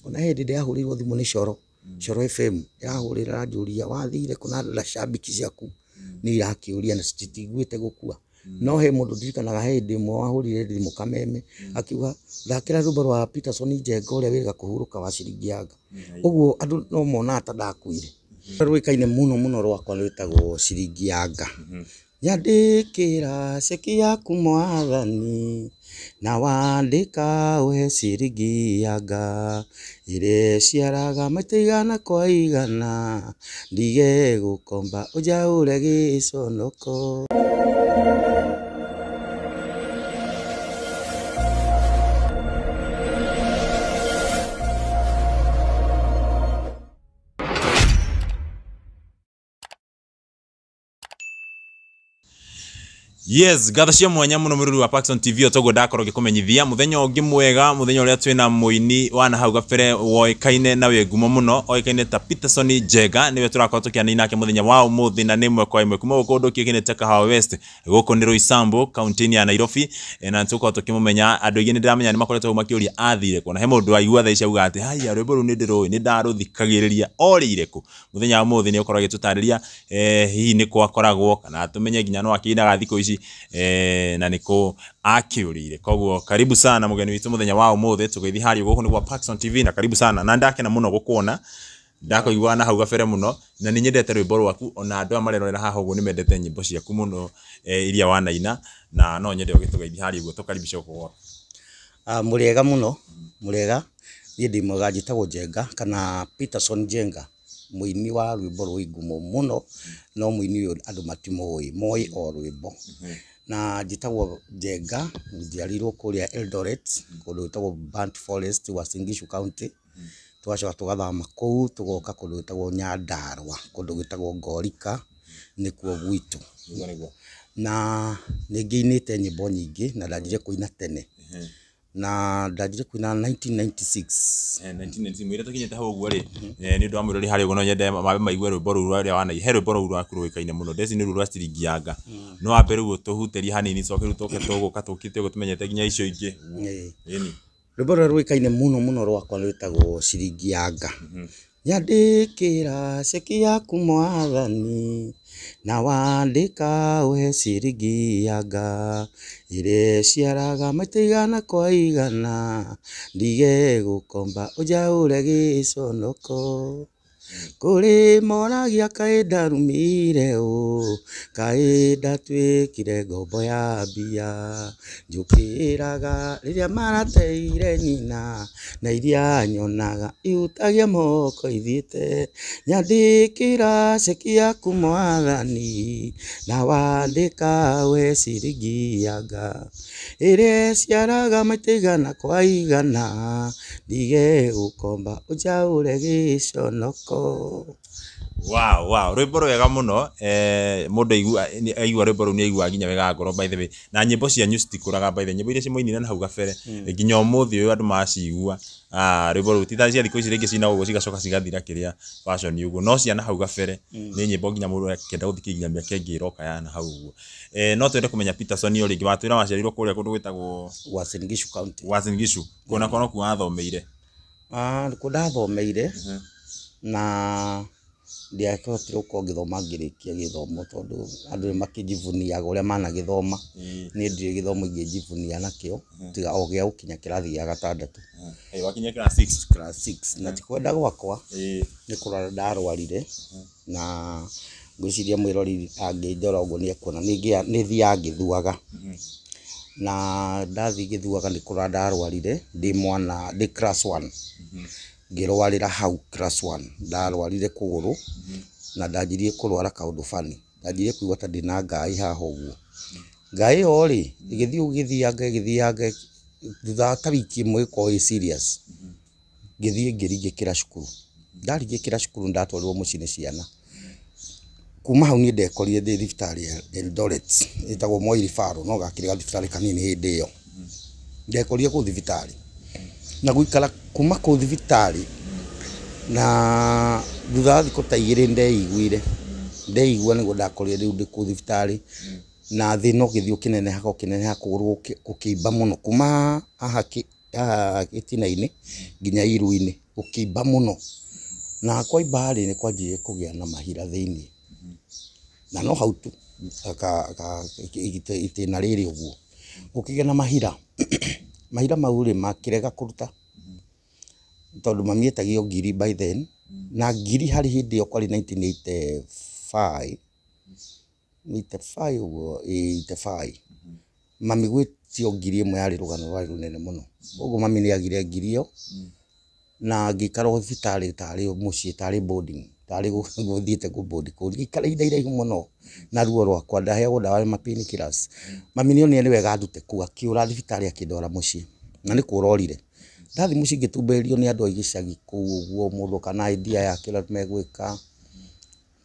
ona hindi ndiahurirwo thimu ni Coro FM yahurira njuria wathire kuna la shabiki ciaku ni irakiuria na citiguite gukua no he mundu ndirikanaga hindi mwe wahurire thimu Kameme akiuga thakira rwimbo rwa Peterson Njenga uria wiraga kuhuruka wa ciringi yanga uguo andu no mona ata ndakuire rwikaine muno rwakwa rwitagwo ciringi yanga nyandikira ceki yaku mwathani na wandika we ciringi yanga ire ciaraga maita igana kwa igana ndige gukomba ujaure giconoko. Yes, gathacia mwanya muno mururu wa Paxson TV otogo ndakoro gikumenyithia muthenya ungi mwega muthenya uria twina muini wana hau gabere woikaine na we ngumo muno oikaine ta Peterson Njenga niwe turakora tukiana nake muthenya wa umuthi na nimwe kwa imwe kuma gukundu kikinete Kahawa West guko ni Roysambu county ya Nairobi na tuko tukimumenya andu ingi ndiramenya ni makoretwo makiuria athire kona he mundu aigua tha ica uga ati haya rwimbo ru ni ndiroi ni ndaruthikagiriria ori ireku muthenya wa umuthi ni ukorwo gitutariria hihi ni kwa koragwo kana tumenye ginya no akinaga thiko ici na niko akiurire koguo karibu sana mugeni witu muthenya wa umuthi tugethi hari guku ni kwa Paxson TV na karibu sana na ndakena muno gukuona ndakoigwa na hau gabere muno na ni nyendete rwimbo rwaku ona andu amarerorera haha uguo ni mendete nyimbo ciaku muno iria wanaina na no nyende ugitugethi hari uguo tukaribisha gukuona muriega muno muriega ni ndi mwega njitagwo Njenga kana Peterson Njenga muini wa rwimbo rwa ngumo muno no muini uyu andu matimoi moi o rwimbo na njitagwo Njenga njiarirwo kuria Eldoret kundu gwitagwo Burnt Forest Uasin Gishu County twacoka tugathama kuu tugoka kundu gwitagwo Nyandarua kundu gwitagwo Ngorika nikuo gwitu na ningiinite nyimbo nyingi na ndanjire kuina tene na ndanjire kuina 1996 mwire tukinyete hau uguo ri ni ndu amwirori hari uguo no nyende mabe maigwe rwimbo ru rwa wana he rwimbo ru rwaku rwikaine muno ndeci ni ru rwa ciringi yanga no ambe ru tuhuteria hanini coke ru toke tuguka tukite gutumenyete ginya icio ingi ni rwimbo ru rwikaine muno rwakwa rwitagwo ciringi yanga nyandikira ceki yaku mwathani na wandika we ciringi yanga ire ciaraga maita igana kwa igana ndige gukomba ujaure giconoko kuri moragia kaĩ ndarumire kaĩ ndatwĩkire ngombo ya mbia njũkĩraga rĩrĩa marateire nyina na iria nyonaga ihutagia moko ithiĩte nyandĩkĩra ceki yaku mwathani na wandĩka we ciringi yanga ĩrĩa ciaraga maita igana kwa igana ndige gukomba ujaure giconoko. Wow rwimbo rwega muno mundu aigua rwimbo ru ni aigua ginya wega ngoro by the way na nyimbo cia news tikuraga by the nyimbo iria cimoinire na hau gabere ginya umuthi uyu andu macigua rwimbo ru ti cia thiko ici ringi cina uguo cigacoka cigathira kiria fashion uguo no cia na hau gabere ni nyimbo ginya mundu akenda guthikiria miaka ingi iroka ya na hau uguo no twende kumenya Peterson uri ngi watwira waciarirwo kuria kundu gwitagwo Uasin Gishu County kuna kono ku athomeire kundathomeire na ndiakotire uko ngithoma ngirikia githomo tondu andu makijivuniaga uria mana githoma ni ndire githomo ingijivunia nakio tiga o gia ukinya kirathi gya gatandatu wakinya class 6 na tikwenda gwakwa ni kurara ndarwarire na ngwiciria mwirori angindora uguo ni ekuona ni thia ngithuaga na ndathi ngithuaga ni kurara ndarwarire ndi mwana ndi class 1 ngirwarira hau class 1 ndarwarire kuguru na ndanjirie kurwara kaundu fani ndanjirie kuigwa ta ndina ngai haha uguo ngai ori igithianga thutha ta wiki imwe ko serious ngirigikira cukuru ndarigikira cukuru ndatwarirwo mucini ciana kuma hau ni ndekorire ndi thibitari ya Eldoret itagwo Moi Referral no gakiriga thibitari kanini hindi iyo ndekorire ku thibitari na guikara kuma ku thibitari na thutha thiko ta igiri ndeigua niguo ndakorire riu ndi ku thibitari na thino githio kinene kuguru kukiimba muno kuma aha itina-ini nginya iru-ini gukimba muno na kwa ibari ni kwanjie kugia na mahira thiini na no hau tu itina riri uguo gukigia na mahira mahira mau ri makirega kuruta tondu mami etagio ngiri by then na ngiri hari hindi yo kwari 1985 uguo 85 mami gwitio ngiri imwe yari rugano rwari runene muno uguo mami ni agire ngiri yo na ngikara hospitali tari mucii tari boarding tari guthiite ku board ku ngikara iraihu muno na ruo rwakwa ndaheagwo dawa ya mapini killers mami ni oni wega ndute ku akiura hospitali akindwara mucii na ni kurorire ndathi mucii ngitumberio ni andu aigicagi ku uguo mundu kana idea yake la megwika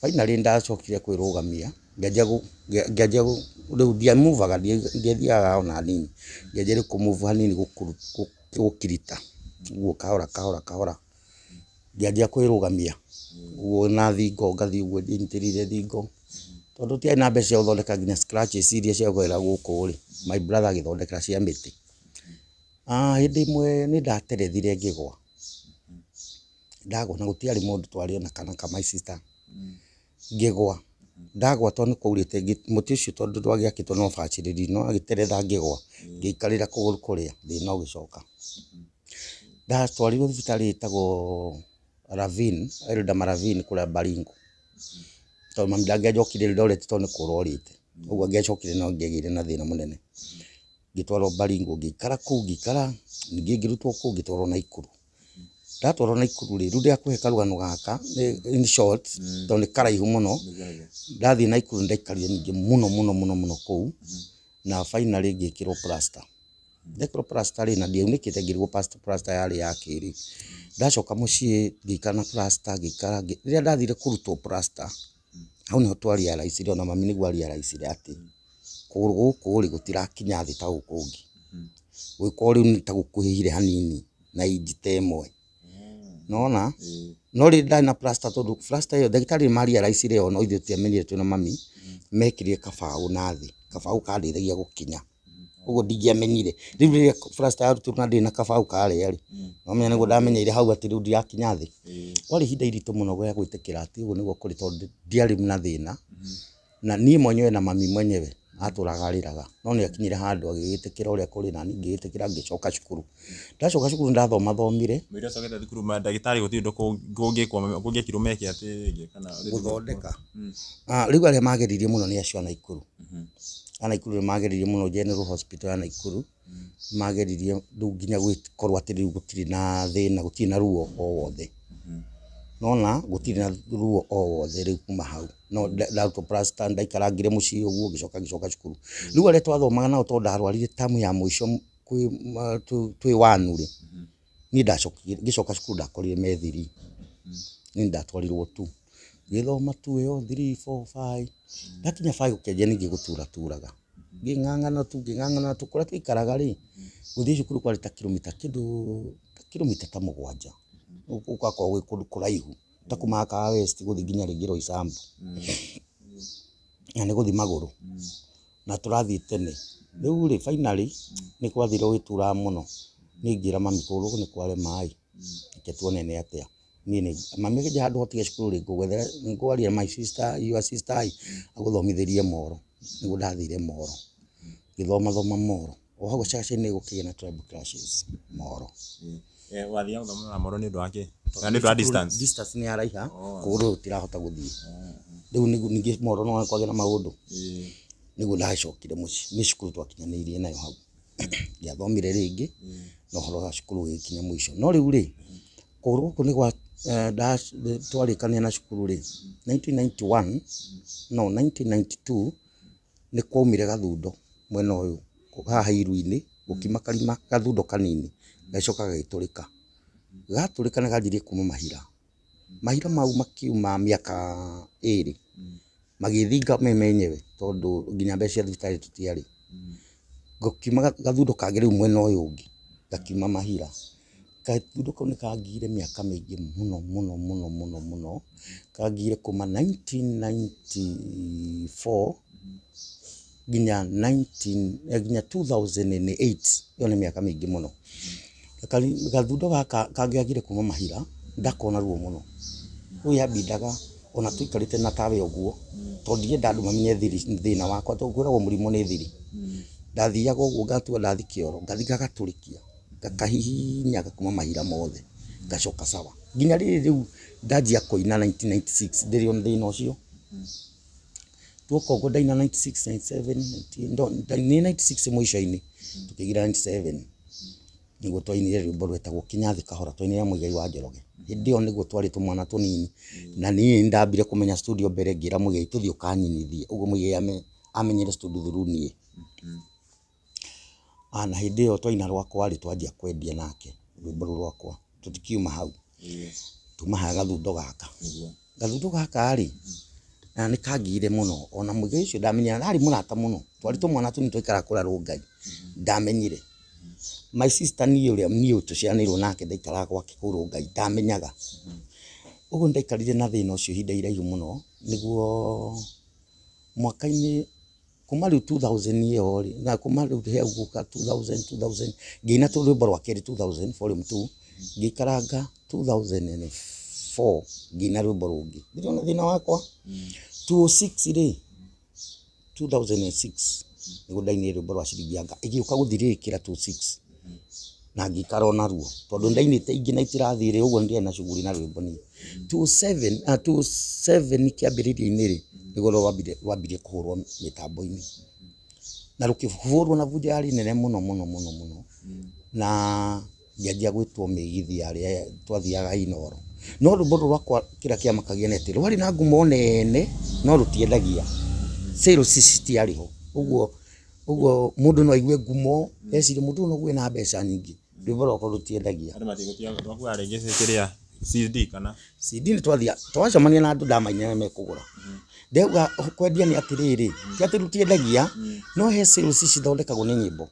finally ndacokire kwirugamia ngianjia riu dia movaga ndiathiaga ona nini ngianjia ku move hanini gukirita uguo kahora ngianjia kwirugamia uguo na thingo ngathi uguo ndirire thingo tondu tiai na mbeca cia uthondeka nginya scratches iria cia kwera guku ri my brother agithondekera cia miti hindi imwe ni ndaterethire ngigwa ndagwa na gutiari mundu twariona kana my sister ngigwa ndagwa tondu kwaurite muti ucio tondu ndwagiakitwo no baciriri no agiteretha ngigwa ngiikarira kuguru kuria thina ugicoka ndatwarirwo thibitari itagwo Ravine Elda Maravine kula Baringo tondu mami ndangiacokire ndorete tondu kurorite uguo ngiacokire no ngiagire na thina munene ngitwarwo Baringo ngikara ku ngikara ningi ngirutwo ku ngitwarwo Naikuru ndatwarwo Naikuru riu ndia kuhe karugano gaka in short tondu karaihu muno ndathi Naikuru ndaikarire ningi muno ku na finally ngikirwo plaster ndekirwo plaster ri na ndiaunikite ngirwo plaster yari yakiri ndacoka mucii ngikara na plaster ngikara riria ndathire kurutwo plaster hau niho twariaraicire ona mami niguo ariaraicire ati kuguru guku ri gutirakinya thi ta gukungi gwiko riu ni ta gukuhihire hanini na injita imwe nona no ri ndai na plaster tondu plaster iyo ndagitari mariaraicire ona ithuĩ tiamenyire twina mami mekirire kabau nathi kabau kandeithagia gukinya uguo ndingiamenyire riu riria plaster yarutirwo na ndi na kabau karia ri no menya niguo ndamenyeire hau ati riu ndirakinya thi kwari hinda iritu muno gwa gwitikira ati uguo niguo kuri tondu ndiari na thina na nie mwenyewe na mami mwenyewe aturaga ariraga no ni akinyire handu agigitikira uria kuri na ngigitikira ngicoka cukuru ndacoka cukuru ndathoma thomire mwira cokete thukuru ma ndagitari gutindo kungikirwo meki ati kana guthondeka riu aria mageririe muno ni acio Naikuru Naikuru ni mageririe muno General Hospital ya Naikuru mageririe riu nginya gwikorwo ati riu gutiri na thina gutiri na ruo o wothe nona gutiri na ruo o wothe riu kuma hau no ndauto plaster ndaikara ngire mucii uguo ngicoka cukuru riu aria twathomaga nao tondu ndarwarire tamu ya muico twi wanu ri ni ngicoka cukuru ndakorire methiri ni ndatwarirwo tu ngithoma tu yo 3 4 5 ndakinya 5 ukenjia ningi guturaga nging'ang'ana tu kuria twikaraga ri guthii cukuru kwari ta kilomita kilomita ta 7 ukakwa gwi kundu kuraihu ta kuma ka west guthi nginya Rigiro Isambu na ni guthi maguru na turathi tene riu ri finally ni kwathire gwitura muno ningira mami kuru ni kware mai ke tuonene atia nini mami ke handu hotige cukuru ri ngwethera ngwaria my sister your sister aguthomithirie Moro nigu ndathire Moro ngithoma Moro o hago caca ni gukigia na tribal clashes Moro wathia guthoma Moro ni ndu wake na ni ndu distance ni araiha kuru tirahota guthii riu ningi Moro no kwage na maundu nigu ndacokire muci ni cukuru twakinyanirie nayo hau ngiathomire ringi no horo ha cukuru gikinya mwisho no riu ri kuru guku ni gwa twarikania na cukuru ri 1992 ni kwaumire gathundo mwena uyu haha iru-ini gukima karima gathundo kanini gacoka gagiturika gaturika na ganjirie kuma mahira mau makiuma miaka 2 magithinga menyewe tondu nginya mbeca thibitari tutiari gukima gathundo kangire mwena uyu ungi gakima mahira gathundo kau ni kangire miaka mingi muno kangire kuma 1994 nginya 2008 yo ni miaka mingi muno gathundo gaka kangĩagire kuma mahira ndakona ruo muno rĩu yambindaga ona tuikarĩte na tawe ũguo tondũ ndienda andũ mamenye thĩna wakwa tondũ kwĩragwo mũrimũ nĩ thiri ndathiaga ũguo ngatua ndathi kĩoro ngathi gagatũrĩkia gakahihinya gakuma mahira mothe ngacoka sawa nginya rĩu ndanjia kũina 1996 ndĩrĩ on thĩna ũcio tuoka ũguo ndaina 96 97 96 mũico-inĩ tukĩgira 97 nĩguo twainire rwĩmbo rwetagwo Kinyathi Kahora twainire Muigai wa Njoroge hĩndĩ ĩyo nĩguo twarĩ tũmwana tũnini na niĩ ndambire kũmenya studio mbere ngĩra Muigai tũthiĩ ũkanyinithie ũguo Muigai amenyire studio through niĩ na hĩndĩ ĩyo twaina rwakwa rĩ twanjia kwendia nake rwĩmbo rwakwa tũtikiuma hau tumaha gathundo gaka rĩ na nĩ kangire mũno ona Muigai ũcio ndamenya arĩ mũrata mũno twarĩ tũmwana tũnini twaikara kũra Rongai ndamenyire my sister niĩ tũciaranĩirwo nake ndaikaraga gwake kũu Rongai ndamenyaga ũguo ndaikarire na thĩna ũcio ihinda iraihu mũno nĩguo mwaka-inĩ kuma rĩu 2000 ĩyo rĩ na kuma rĩu hau gũka 2000 ngĩina rwĩmbo rwa kerĩ 2000 volume 2 ngĩikaranga 2004 ngĩina rwĩmbo rũngĩ ndĩrona thĩna wakwa 2006 rĩ 2006 nĩguo ndainire rwĩmbo rwa ciringi yanga ĩgĩũka gũthirĩkĩra 26 na ngĩikara ona ruo tondũ ndainĩte ingĩ na itirathire ũguo ndĩrĩ na shughuli na rwĩmbo ni 27 kĩambĩrĩria-inĩ rĩ nĩguo rwambirie kũhũrwo mĩtambo-inĩ na rũkĩhũrwo na bunja yarĩ nene mũno na ngĩanjia gwĩtwo mĩgithi arĩa twathiaga Inoro no rwĩmbo rwakwa kĩrĩa kĩamakagia nĩ atĩ rwarĩ na ngumo nene no rũtiendagia sales citiarĩho ũguo mũndũ no aigue ngumo ecirie mũndũ no gwĩ na mbeca nyingĩ rwĩmbo rwakwa rũtiendagia andũ matigũtia rwakwa rĩngĩ kĩrĩa CD kana CD nĩ twacemania na andũ ndamainĩra mekũgũra ndauga kwendia nĩ atĩrĩrĩ ti atĩ rũtiendagia no he sales cithondekagwo nĩ nyĩmbo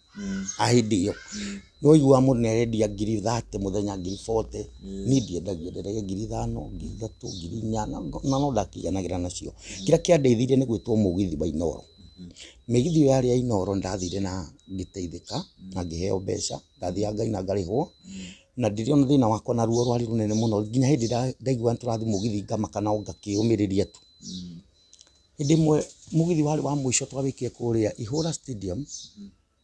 hĩndĩ ĩyo no igua mũndũ nĩ arendia 30 mũthenya 40 niĩ ndiendagia ndendagia 5,000 3,000 4,000 na no ndakiganagĩra nacio kĩrĩa kĩandeithirie nĩ gwĩtwo mũgithi wa Inoro mĩgithi yarĩ ya Inoro ndathire na ngĩteithĩka na ngĩheo mbeca ndathiaga ngaina ngarĩhwo na ndirĩ ona thĩna wakwa na ruo rwarĩ runene mũno nginya hĩndĩ ndaigua tũrathi mũgithi ngamaka na ngakĩũmĩrĩria tu hĩndĩ ĩmwe mũgithi warĩ wa mũico twawĩkire kũrĩa Ihũra Stadium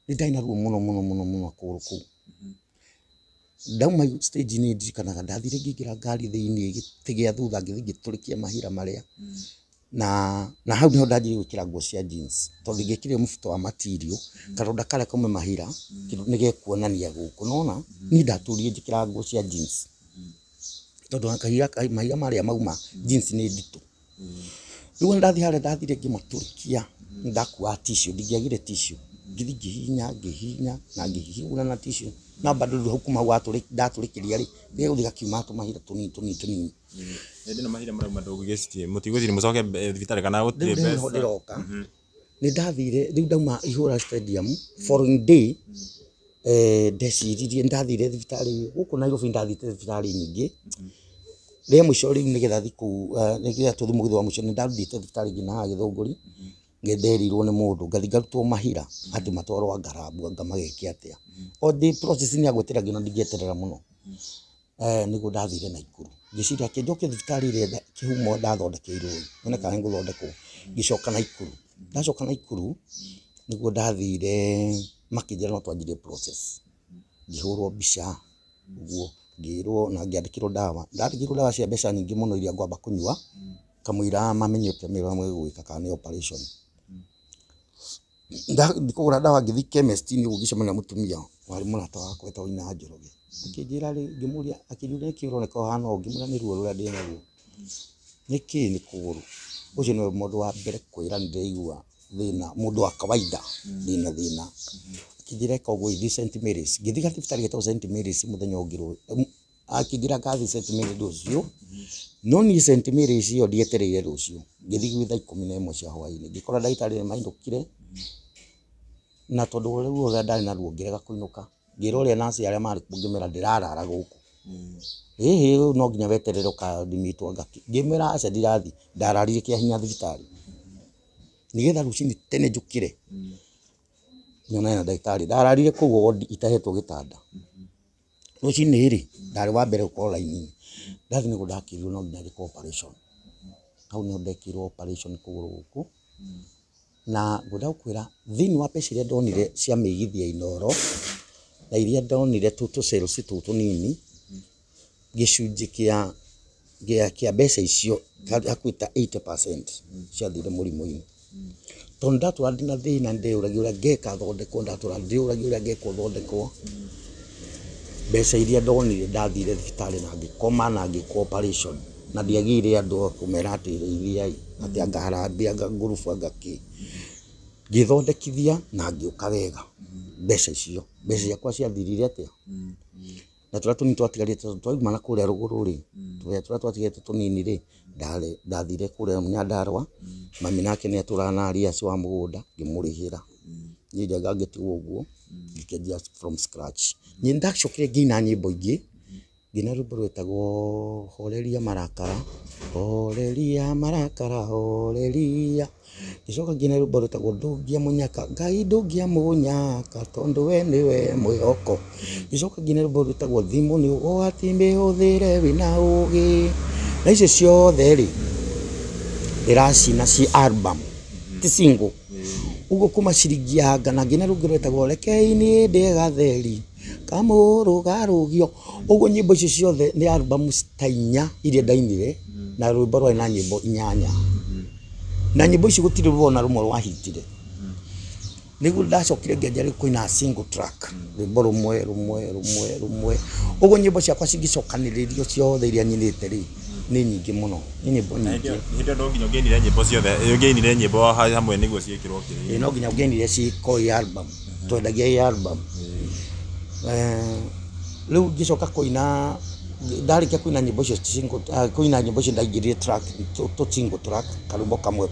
nĩ ndaina ruo mũno kũu ndauma stage nĩ ndirikanaga ndathire ngĩingĩra ngari thĩinĩ gĩtĩ gĩa thutha ngĩthiĩ ngĩtũrĩkia mahira marĩa na hau niho ndanjire gwĩkĩra nguo cia jeans tondũ ngĩkĩrire mũbuto wa material karonda karĩa kauma mahira nĩ gekuonania gũkũ nona niĩ ndatũrire njĩkĩra nguo cia jeans tondũ mahira marĩa mauma jeans nĩ nditũ rĩu ndathire harĩa ndathire ngĩmatũrĩkia ndakuaga tissue ndingĩagire tissue ngĩthiĩ ngĩhihinya na ngĩhihũra na tissue na bado hau kuma ndatũrĩkĩria rĩ gũthiĩ gakiuma tũmahira tũnini hĩndĩ na mahira marauma ndũgĩgĩcitie mũtigũthiĩ mũcoke thibitarĩ kana gũtirĩ mbeca rĩu ndĩroka nĩ ndathire rĩu ndauma Ihũra Stadium following day ndeciririe ndathire thibitarĩ gũkũ Nairobi ndathire thibitarĩ nyingĩ rĩa mũico rĩu nĩgetha thikũ nĩgetha tũthiĩ mũgithi wa mũico nĩ ndathire thibitarĩ nginya haha Gĩthũngũri ngetherirwo nĩ mũndũ ngathi ngarutwo mahira atĩ matwarwo Ngarambu ngamageke atĩa o ndĩ process nĩ agweteragio na ndingĩeterera mũno nĩguo ndathire Naikuru ngĩciria kĩnjoke thibitarĩ ĩrĩa kĩhumo ndathondekeirwo nyone kana ngũthondekwo ngĩcoka Naikuru ndacoka Naikuru nĩguo ndathire makĩnjĩra no twanjirie process ngĩhũrwo mbica ũguo ngĩrwo na ngĩandĩkĩrwo ndawa cia mbeca nyingĩ mũno iria ngwamba kũnyua kamũira mamenye ũtũmĩrwo gwĩka kana nĩ operation ndikũgũra ndawa ngĩthi chemist-inĩ gũgĩcemania na mũtumia warĩ mũrata wakwa etagwo Ina Njoroge akĩnjĩra rĩ ngĩmũria akĩnjũria nĩkĩ ũroneka ũhana ũũ ngĩmwĩra nĩ ruo rũrĩa ndĩ naruo nĩkĩ nĩ kũgũrũ ũcio nĩwe mũndũ wa mbere kwĩra nĩ ndĩraigua thĩna mũndũ wa kawaida thĩna akĩnjĩra ĩka ũguo ithi St Mary's ngĩthi thibitarĩ getagwo St Mary's mũthenya ũngĩ akĩnjĩra ngathi St Mary's rũciũ no niĩ St Mary's ĩyo ndietereire rũciũ ngĩthi gwĩ thaa 11 cia hwaĩ-inĩ ngĩkora ndagĩtarĩ nĩ mainũkire na tondũ rĩu ũrĩa ndarĩ na ruo ngĩrega kũinũka ngĩrwo ũrĩa nasi arĩa marĩ kuo ngĩmera ndĩrarara gũkũ no nginya weterere ũkadimitwo ngĩmera aca ndirathi ndararire kĩa hinya thibitarĩ nĩgetha rũcinĩ tene njũkĩre nyonane na ndagĩtarĩ ndararire kũu wodi itahetwo gĩtanda Rucinĩ rĩ ndarĩ wa mbere gũkorwo raini ndathi nĩguo ndakĩrirwo no nginya ndĩke operation. Hau nĩho ndekirwo operation kũgũrũ gũkũ na ngwenda gũkwĩra thĩinĩ wa mbeca iria ndonire cia mĩigithia Inooro na iria ndonire tũ cells tũtũ tũnini gĩcunjĩ kĩa mbeca icio hakuhĩ ta 80% ciathire mũrimũ-inĩ. Tondũ ndatũra ndĩna thĩna ndĩyũragia ũrĩa ngeka thondekwo, ndatũra ndĩyũragia ũrĩa ngeka thondekwo. Mbeca iria ndonire ndathire thibitarĩ na ngĩkoma na ngĩkwo operation na ndiagĩire andũ kũmera atĩ ithiai atĩ anga harambĩ anga ngurubu anga kĩ. Ngĩthondekithia na ngĩũka wega. Mbeca icio ciakwa ciathirire atĩa na tũrĩa tũnini twatigarĩte twauma na kũrĩa rũgũrũ rĩ tũrĩa twatigarĩte tũnini rĩ ndathire kũrĩa Nyandarua mami nake nĩ atũraga na ariaci wa mũgũnda ngĩmũrĩhĩra. Niĩ njaga ngĩtigwo ũguo ngĩkĩanjia from scratch. Niĩ ndacokire ngĩina nyĩmbo ingĩ ngĩina rwĩmbo rwĩtagwo horeria marakara horeria marakara horeria. Ngĩcoka ngĩina rwĩmbo rwĩtagwo ndũngĩamũnyaka Ngai ndũngĩamũnyaka tondũ we nĩwe mwĩhoko. Ngĩcoka ngĩina rwĩmbo rwĩtagwo thimũ nĩ ũgwati mĩhũthĩre wĩna ũgĩ. Na icio ciothe rĩ ndĩracina ci album ti single. Ũguo kuma ciringi ya ngana ngĩina rũngĩ rwĩtagwo rekei niĩ ndĩe gatheri kamũrũ garũgio. Ũguo nyĩmbo icio ciothe nĩ album ta 4 iria ndainire na rwĩmbo rwarĩ na nyĩmbo 8. Na nyĩmbo ici gũtirĩ rwĩmbo na rũmwe rwahitire. Nĩguo ndacokire ngĩanjia kũina single track rwĩmbo rũmwe. Ũguo nyĩmbo ciakwa cingĩcokanĩrĩrio ciothe iria nyinĩte rĩ nĩ nyingĩ mũno. Nĩ nyĩmbo nyingĩ. Hĩndĩ ĩyo nginya ũngĩinire nyĩmbo ciothe ũngĩinire nyĩmbo hamwe nĩguo ciĩkĩrwo kĩrĩa. No nginya ũngĩinire ciĩko album twendagia album. Rĩu ngĩcoka kũina ndarĩkia kũina nyĩmbo icio kũina nyĩmbo icio ndaingĩrire track tũ single track karwĩmbo kamwe.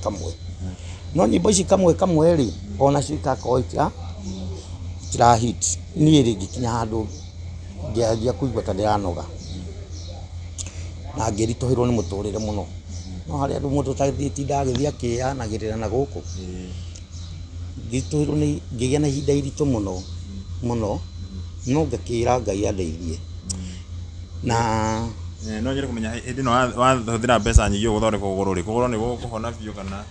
No nyĩmbo ici kamwe rĩ ona cikakorwo itira hit niĩ rĩ ngĩkinya handũ ngĩanjia kũigua ta ndĩranoga na ngĩritũhĩrwo nĩ mũtũrĩre mũno. No harĩa andũ mũndũ ũtathiĩtindaga agĩthiĩ akĩanagĩrĩra na gũkũ ngĩritũhĩrwo ngĩgĩa na ihinda iritũ mũno no ngakĩra Ngai andeithie. Na no nyende kũmenya hĩndĩ ĩno wahũthĩra mbeca nyingĩ gũthondeka kũgũrũ rĩ kũgũrũ nĩ gũkũhona biũ kana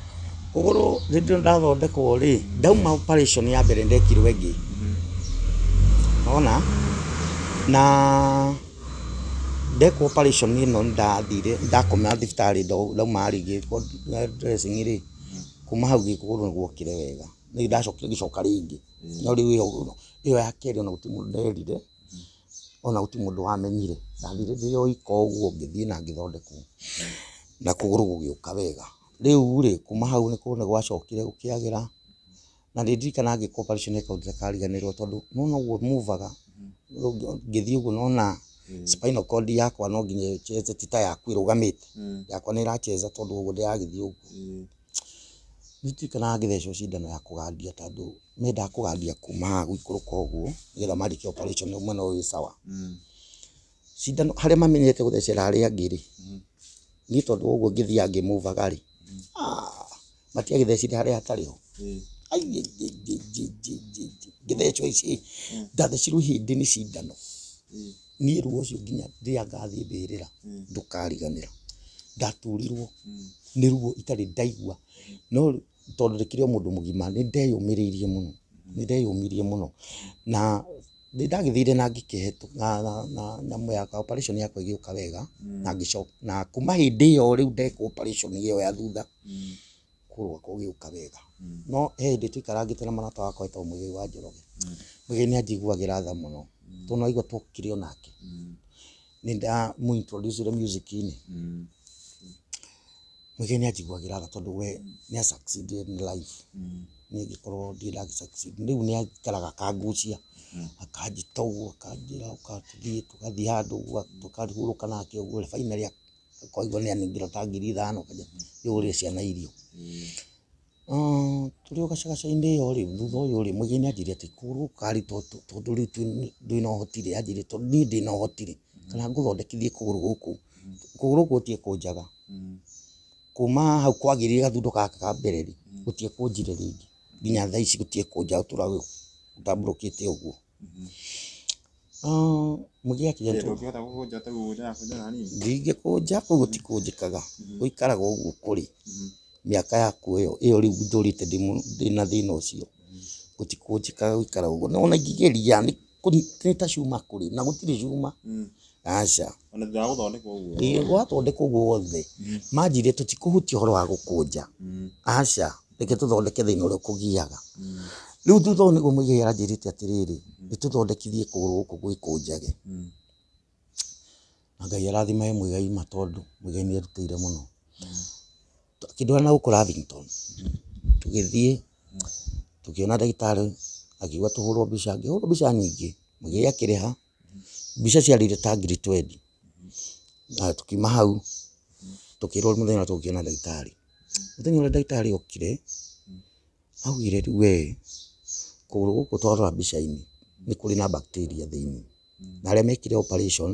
kũgũrũ rĩrĩa ndathondekwo rĩ ndauma operation ya mbere ndekirwo ĩngĩ. Ona na ndekwo operation ĩno ndathire ndakoma thibitarĩ ndauma rĩngĩ dressing rĩ kuma hau kũgũrũ nĩ guokire wega. Nĩ ndacokire gĩcoka rĩngĩ no rĩu ĩyo ya kerĩ ona gũtirĩ mũndũ nderire ona gũtirĩ mũndũ wamenyire. Ndathire ndĩ o iko ũguo ngĩthiĩ na ngĩthondekwo na kũgũrũ gũgĩũka wega. Rĩu rĩ kuma hau nĩ gwacokire gũkĩagĩra na ndirikana ngĩkwo operation ĩkaruta kariganĩrwo tondũ no ũguo muvaga ngĩthiĩ ũguo nona spinal cord yakwa no nginya ĩcheze ti ta yaku ĩrũgamĩte yakwa nĩ ĩracheza tondũ ũguo ndĩragĩthiĩ ũguo. Ndirikana ngĩthecwo cindano ya kũgandia tondũ mendaga kũgandia kuma haha gũikũrũka ũguo nĩgetha marĩkie operation ũmwe no wĩ sawa. Cindano harĩa mamenyete gũthecera arĩa angĩ rĩ niĩ tondũ ũguo ngĩthiaga ngĩmuvaga rĩ matiagĩthecire harĩa hatarĩ ho. Ngĩthecwo ici ndathecirwo ihĩndĩ nĩ cindano niĩ ruo ũcio nginya rĩrĩa ngathiĩ mbĩrĩra ndũkariganĩra ndaturirwo nĩ ruo itarĩ ndaigua. No tondũ ndĩkĩrĩ o mũndũ mũgima nĩ ndeyũmirie mũno na ndagĩthire na ngĩkĩhetũka na nyamũ ya operation yakwa ĩgĩũka wega na ngĩcoka na kuma hĩndĩ ĩyo rĩu ndekwo operation ĩyo ya thutha kũgũrũ gwakwa gũgĩũka wega. No he hĩndĩ tũikarangĩte na mũrata wakwa wetagwo Mũigai wa Njoroge. Mũigai nĩ anjiguagĩra tha mũno tondũ naigua twokire onake nĩ ndamũintroduce music-inĩ. Mũigai nĩ anjiguagĩra tha tondũ we nĩ a succeed in life. Niĩ ngĩkorwo ndirĩ ndagĩ succeed rĩu nĩ aikaraga akangucia akanjĩta ũguo akanjĩra tũgathiĩ handũ ũguo tũkahurũka nake ũguo finally akaigua nĩ anengera ta 5,000 yũrĩe ciana irio. Tũrĩ o gacagaca-inĩ ĩyo rĩ thutha ũyũ rĩ Mũigai nĩ anjĩrire atĩ kũgũrũ karĩ tondũ rĩu ndwĩna ũhoti rĩ anjĩrire tondũ niĩ ndĩna ũhoti rĩ kana ngũthondekithie kũgũrũ gũkũ gũtiĩ kũnjaga. Kuma hau kwagĩrĩire gathundo gaka ka mbere rĩ gũtiĩ kũnjire rĩngĩ nginya thaa ici gũtiĩ kũnjaga tũragũtambũrũkĩte ũguo. mugia kijentu ukihota kukunja ta guja nani ndige kunja ko gutikunjikaga uikaraga uguo kuri miaka yaku iyo riu ndurite ndina thina ucio gutikunjikaga uikara uguo nona ngigeria ni ta cuma kuri na gutire cuma aca ona thutha wa guthondekwo uguo gwathondekwo uguo wothe manjire tutikuhutia horo wa gukunja aca reke tuthondeke thina uria kugiaga riu thutha niguo muigai aranjirite atiriri nituthondekithie kuguru guku gwikunjage na Ngai arathima muigai matondu muigai ni erutire muno kidwana guku Lavington tugithie tukiona ndagitari akiuga tuhurwo mbica nyingi muigai akireha mbica ciarire ta ngiri 20 na tukima hau tukirwo muthenya tukiona ndagitari muthenya ule ndagitari okire augire riu we kuguru guku twarora mbica-ini ni kuri na bacteria thiini na aria mekire operation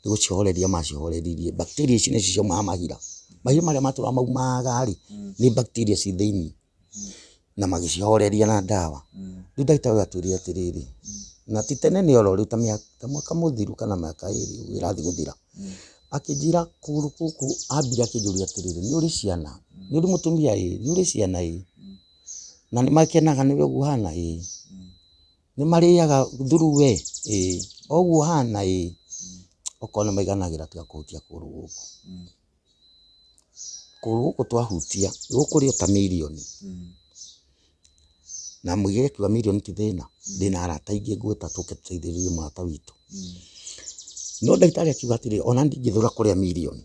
ni gucihoreria macihoreririe bacteria ici nicio mahira maria matura maumaga ri ni bacteria ci thiini na magicihoreria na dawa riu ndagitari atwirire atiriri na titene ni oro riu ta mwaka muthiru kana miaka iri irathi guthira akijira kuguru guku ambire akinjuria atiriri ni uri ciana ni uri mutumia ni uri ciana na ni makenaga ni we guhana ni mariaga thuru we oguo hana okona maiganagira tiga kuhutia kuguru guku twahutia gukurio ta milioni na muigai akiuga milioni ti thina arata ingi ngwita tuke tuteithiririe murata witu no ndagitari akiuga atiri ona ndingithura kuria milioni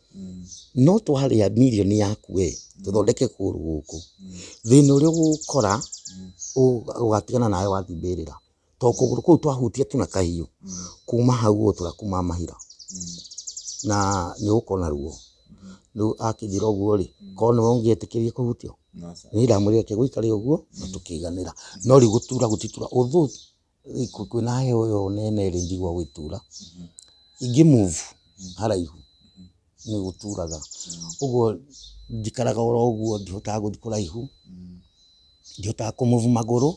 no twaria milioni yaku tuthondeke kuguru guku thina uria gukora ugatigana nawe wathimbirira to kuguru kuu twahutia tuna kahiu kuma hau turakuma mahira na ni ukona ruo riu akijira uguo ri kono ungetikirie kuhutio ni ndamurire ke guikare uguo tukiganira no ri gutura gutitura uthu kwina heho yo nene ri njigwa gwitura ingi move haraihu ni guturaga uguo njikaraga oro uguo ndihotaga guthi kuraihu ndihotaga kumove maguru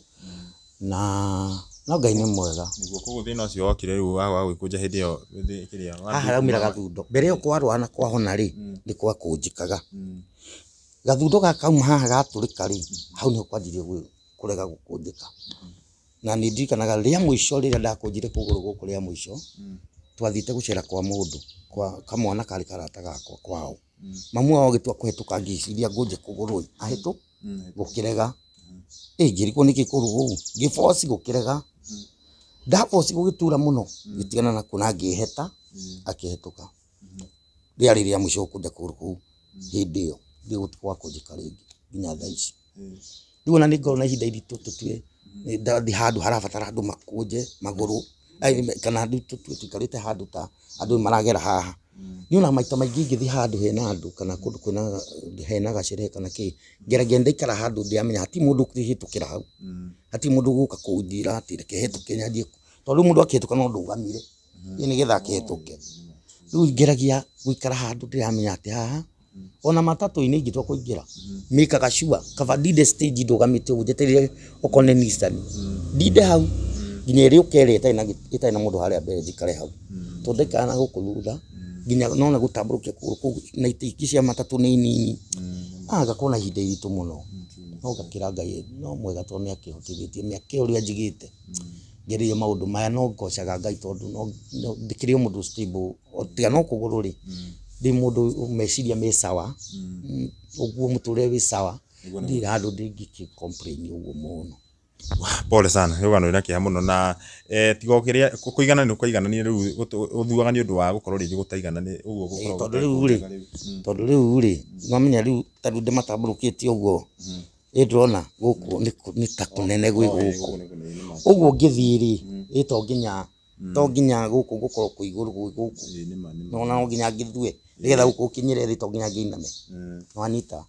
na Ngai ni mwega niguo kugu thina ucio wokire riu wa gwikunja hindi yo kiria haumira gathundo mbere yo kwarwa na kwahona ri ni kwa kunjikaga gathundo gakauma haha gaturika ri hau ni kwanjirie kurega gukunjika na ni ndirikanaga ria mwisho riria ndakunjire kuguru guku ria mwisho twathite gucera kwa mundu kwa kamwana kari karata gakwa kwao mamu wao gitwa kuhetuka ngiciria ngunje kuguru ahetu gukirega ngirikwo ni gikuru giforce gukirega ndaforce gugitura muno gitigana na kuna ngiheta akihetuka riari ria mwisho kunja kuguru hindi yo ndi gutikwa kunjika ringi nginya thaa ici riu na ningorona ihinda iritu tutue ndathi handu harabatara andu makunje maguru kana andu tuikarite handu ta andu maragera haha ni ona maita maingi ngithi handu hena andu kana kundu kwina hena gacere kana ki ngeragia ndaikara handu ndiamenya hati mundu kuhitukira hau hati mundu guka kunjira ati reke hetuke nyandie tondu mundu akihituka no ndugamire ni getha akihituke riu ngeragia guikara handu ndiamenya ati haha ona matatu-ini ingitwa kuingira mikaga shua kava dide stage ndugamite ujeterire okone nisani dide hau nginya ri ukere itai na mundu haria mbere njikare hau tondekana guku thutha nginya nona gutamburukia kuguru na itiki cia matatu ni nini gakona ihinda iritu muno no gakira Ngai no mwega tondu akihotithĩtie miaka uria njigite ngeririe maundu maya no ngocaga Ngai tondu no ndikire mundu stable tiga no kuguru ri ndi mundu meciria me sawa uguo muture wi sawa ndi handu ndingiki complain uguo muno pole sana rugano ina kia muno na tigo kiria kuigana ni kuiganania riu uthuaga ni undu wa gukorwo ringi gutaigana ni uguo gukorwo tondu riu ri nomenya riu tondu ndimatamburukitie uguo ndrona guku ni ta kunene gwi guku uguo ngithii ri to nginya guku gukorwo ku iguru gwi guku no nginya ngithue nigetha guku kinyire ri to nginya nginame no anita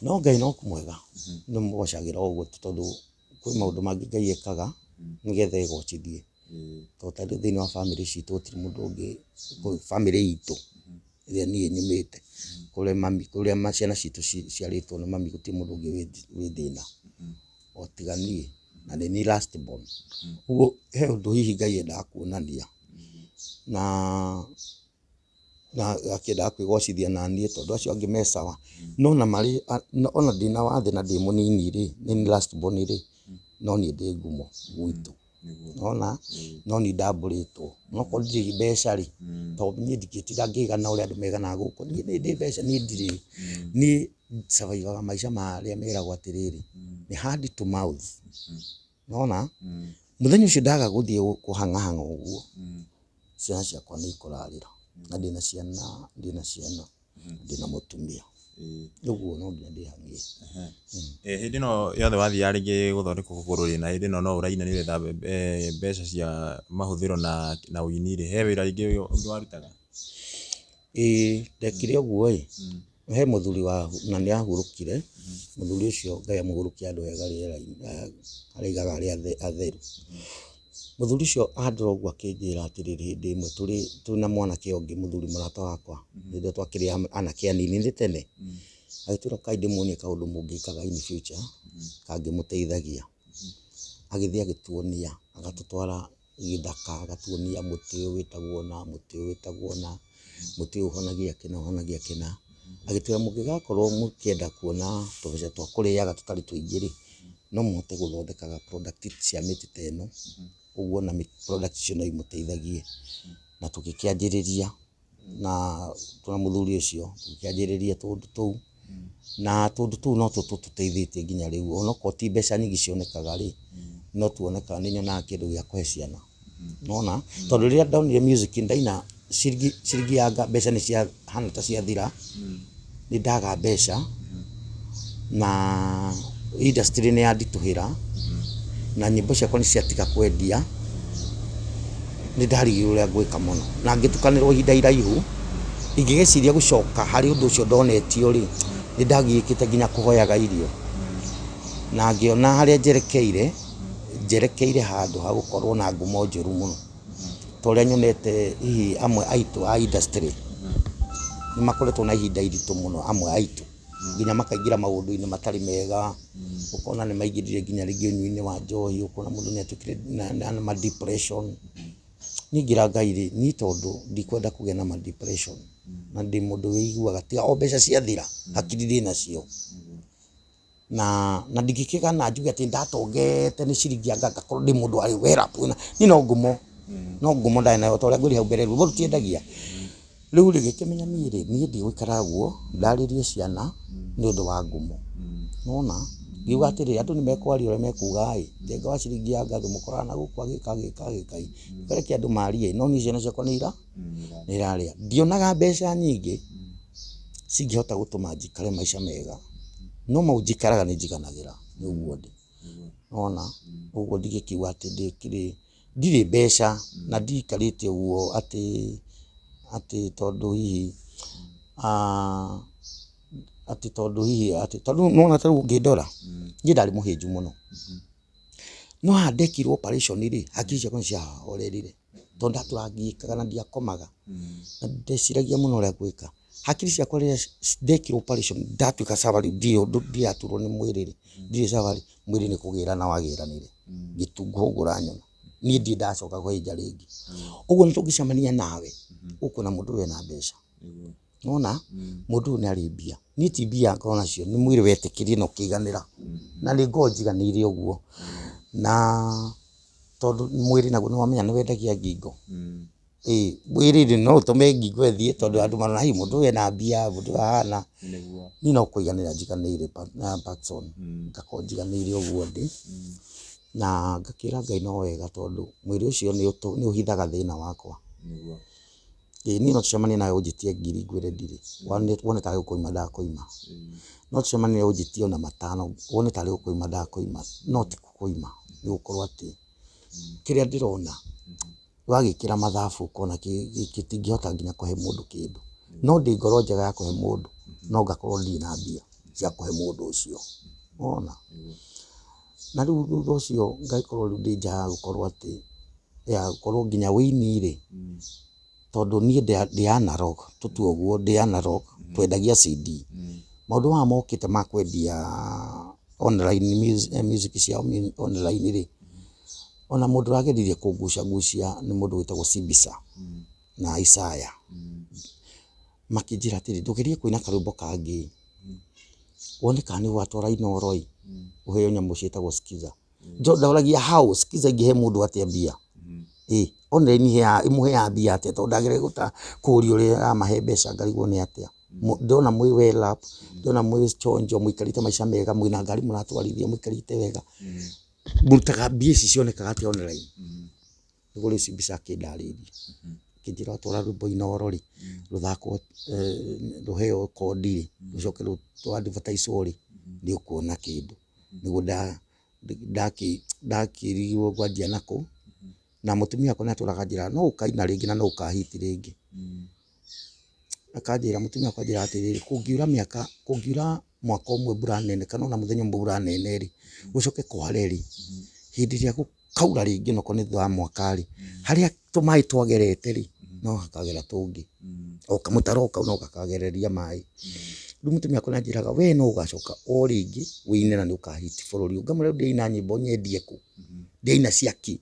no Ngai no kumwega ni mugocagira uguo tondu kwi maundu mangi Ngai ekaga nigetha igocithie to ta thiini wa family citu gutiri mundu ungi family itu iria nie nyumite kuria mami kuria ciana citu ciaritwo ni mami gutiri mundu ungi wi thina o tiga nie na ni last born ugo he undu hihi Ngai enda kuonania na akenda kwigocithia na nie tondu acio angi mesawa no na mari ona ndina wathe na ndi munini ri ni last born ri no ni ndi ngumo gwitu ona no ni ndamburitwo no ko ndiri mbeca ri to ni ndikitira ngigana uria andu megana guku ni ndi mbeca ni ndiri ni survive maisha maria meragwo atiriri ni hand to mouth nona muthenya ucio ndaga guthie kuhangahanga uguo ciana ciakwa ni ikurarira na ndina ciana ndina mutumia uguo no nginya ndihangie hindi no yothe wathi yaringi guthondeka kugururi na hindi no uraina ni retha mbeca cia mahuthiro na uini ri he wira ringi ungi warutaga ndekire uguo he muthuri wa na ni ahurukire muthuri ucio Ngai amuhurukia andu ega riera-ini arigaga ari atheru muthuri ucio andro uguo akinjira atiriri hindi imwe turi na mwanake ungi muthuri murata wakwa ndio twakiri anake anini ndi tene agitwira kainde muonie kaundu mungikaga in future kangimuteithagia agithia gituonia agatutwara githaka agatuonia muti witagwo na muti uhonagia kina agitwira mungigakorwo mukienda kuona tubeca twa kuriaga tutari tuingiri no muhote guthondekaga product cia miti teno uguo na product cio no imuteithagie na tukikianjiriria na tuna muthuri ucio tukianjiriria tundu tuu na tundu tuu no tuteithitie nginya riu ono ko ti mbeca nyingi cionekaga ri no tuoneka ni nyona kindu gia kuhe ciana nona tondu riria ndaunire music ndaina ciringi yanga mbeca ni cia hana ta cia thira ni ndaga mbeca na industry ni yandituhira na nyimbo ciakwa ni ciatiga kwendia ni ndarigirwo uria ngwika muno na ngitukanirwo ihinda iraihu ingigeciria gucoka hari undu ucio ndonetio ri ni ndagikite nginya kuhoyaga irio na ngiona haria njerekeire handu ha gukorwo na ngumo njuru muno toria nyonete hihi amwe aitu a industry ni makoretwo na ihinda iritu muno amwe aitu nginya makaingira maundu-ini matari mega ukona ni maingirire nginya ringi unyui-ini wa njohi ukona mundu ni atukire na ma depression ningira Ngai ni tondu ndikwenda kugia na ma depression na ndi mundu wiguaga tiga o mbeca ciathira hakiri ndina cio na ndigikiga na njuge ati ndatongete ni ciringi anga ngakorwo ndi mundu ari wera ni no ngumo ndai nayo toria nguri hau mbere ruo rutiendagia riu rigikimenya ni ndi gwikara guo ndaririe ciana ni undu wa ngumo nona ngiuga atiri andu ni mekwaria uria mekuga tenga wa ciringi anga thumukorana guku agikai kareki andu marie no ni ciana ciakwa ni iraria ndionaga mbeca nyingi cingihota gutuma njikare maisha mega no maujikaraga ni njiganagira uguo ndi nona uguo ndigikiuga ati ndiri mbeca na ndikarite uguo ati tondu hihi tondu nona taru ngindora ngi ndari muhinju muno no handekirwo operation ri hakiri ciakwa cia orerire tondu aturangikaga na ndiakomaga na ndeciragia muno uria gwika hakiri ciakwa ria ndekirwo operation ndatuika savari ndiaturwo ni mwiriri ndiri savari mwiri ni kugira na wagiranire gitungura nyona ni ndi ndacoka kwenja ringi uguo nitungicamania nawe ukuna mundu wena mbeca nona mundu ni ari mbia ni ti mbia ngona cio ni mwiri wetikirie no kiganira na ni ngonjiganire uguo na tondu mwiri naguo ni wamenya ni wendagia ngingo mwiri no utume ngingo ethie tondu andu marona hi mundu wena mbia mundu hana ni no kuiganira njiganire na Paxson ngakonjiganire uguo ndi na ngakira Ngai no wega tondu mwiri ucio ni uhithaga thina wakwa ni no tucemanie nawe ujitie ngiri ngwire ndiri wone tari ukuima ndakuima no tucemanie ujitie ona matano wone tari ukuima ndakuima no ti kuima ni gukorwo ati kiria ndirona wagikira mathabu kona kitingihota nginya kuhe mundu kindu no ndi ngoro njega ya kuhe mundu no ngakorwo ndi na mbia cia kuhe mundu ucio ona na riu thutha ucio ngaikorwo riu ndi nja gukorwo ati ya gukorwo nginya wini ri tondu ni ndi analog tutu uguo ndi analog twendagia CD maundu wa mokite ma kwendia online music cia online ri ona mundu ageririe kugucia ni mundu witagwo Sibisa na Isaya makijira atiri ndugerie kuina karumbo kangi wone kani watwara Inoro uheo nyamu cietagwo Skiza ndoragia how Skiza ingihe mundu atia mbia online ya imuhe ya mbia atia to ndagere guta kuri uri amahe mbeca ngarigwo ni atia ndona mwi well up ndona mwi chonjo mwikarite maisha mega mwina ngari muratwarithia mwikarite wega mutaga mbia ici cionekaga atia online nguri Sibisa kindariri kijira twara rumbo Inoro ri ruthako ruheo kodi rucoke to advertise ori ni ukuona kindu nigu ndakiriwo gwadia nako na mutumia akona turaga njira no ukaina ringi na no ukahiti ringi akajira mutumia akajira atiri kungiura mwaka umwe mbura nene kana na muthenya mbura nene ri ucoke kwareri hindi ria gukaura ringi no kone thwa mwaka ri haria tumai twagerete ri no hakagera tungi okamutaroka no gakagereria mai mutumia akona njiraga we no ugacoka o ringi wine na ni ukahiti bururi ngamure ndi ina nyimbo nyendie ku ndi ina ciaki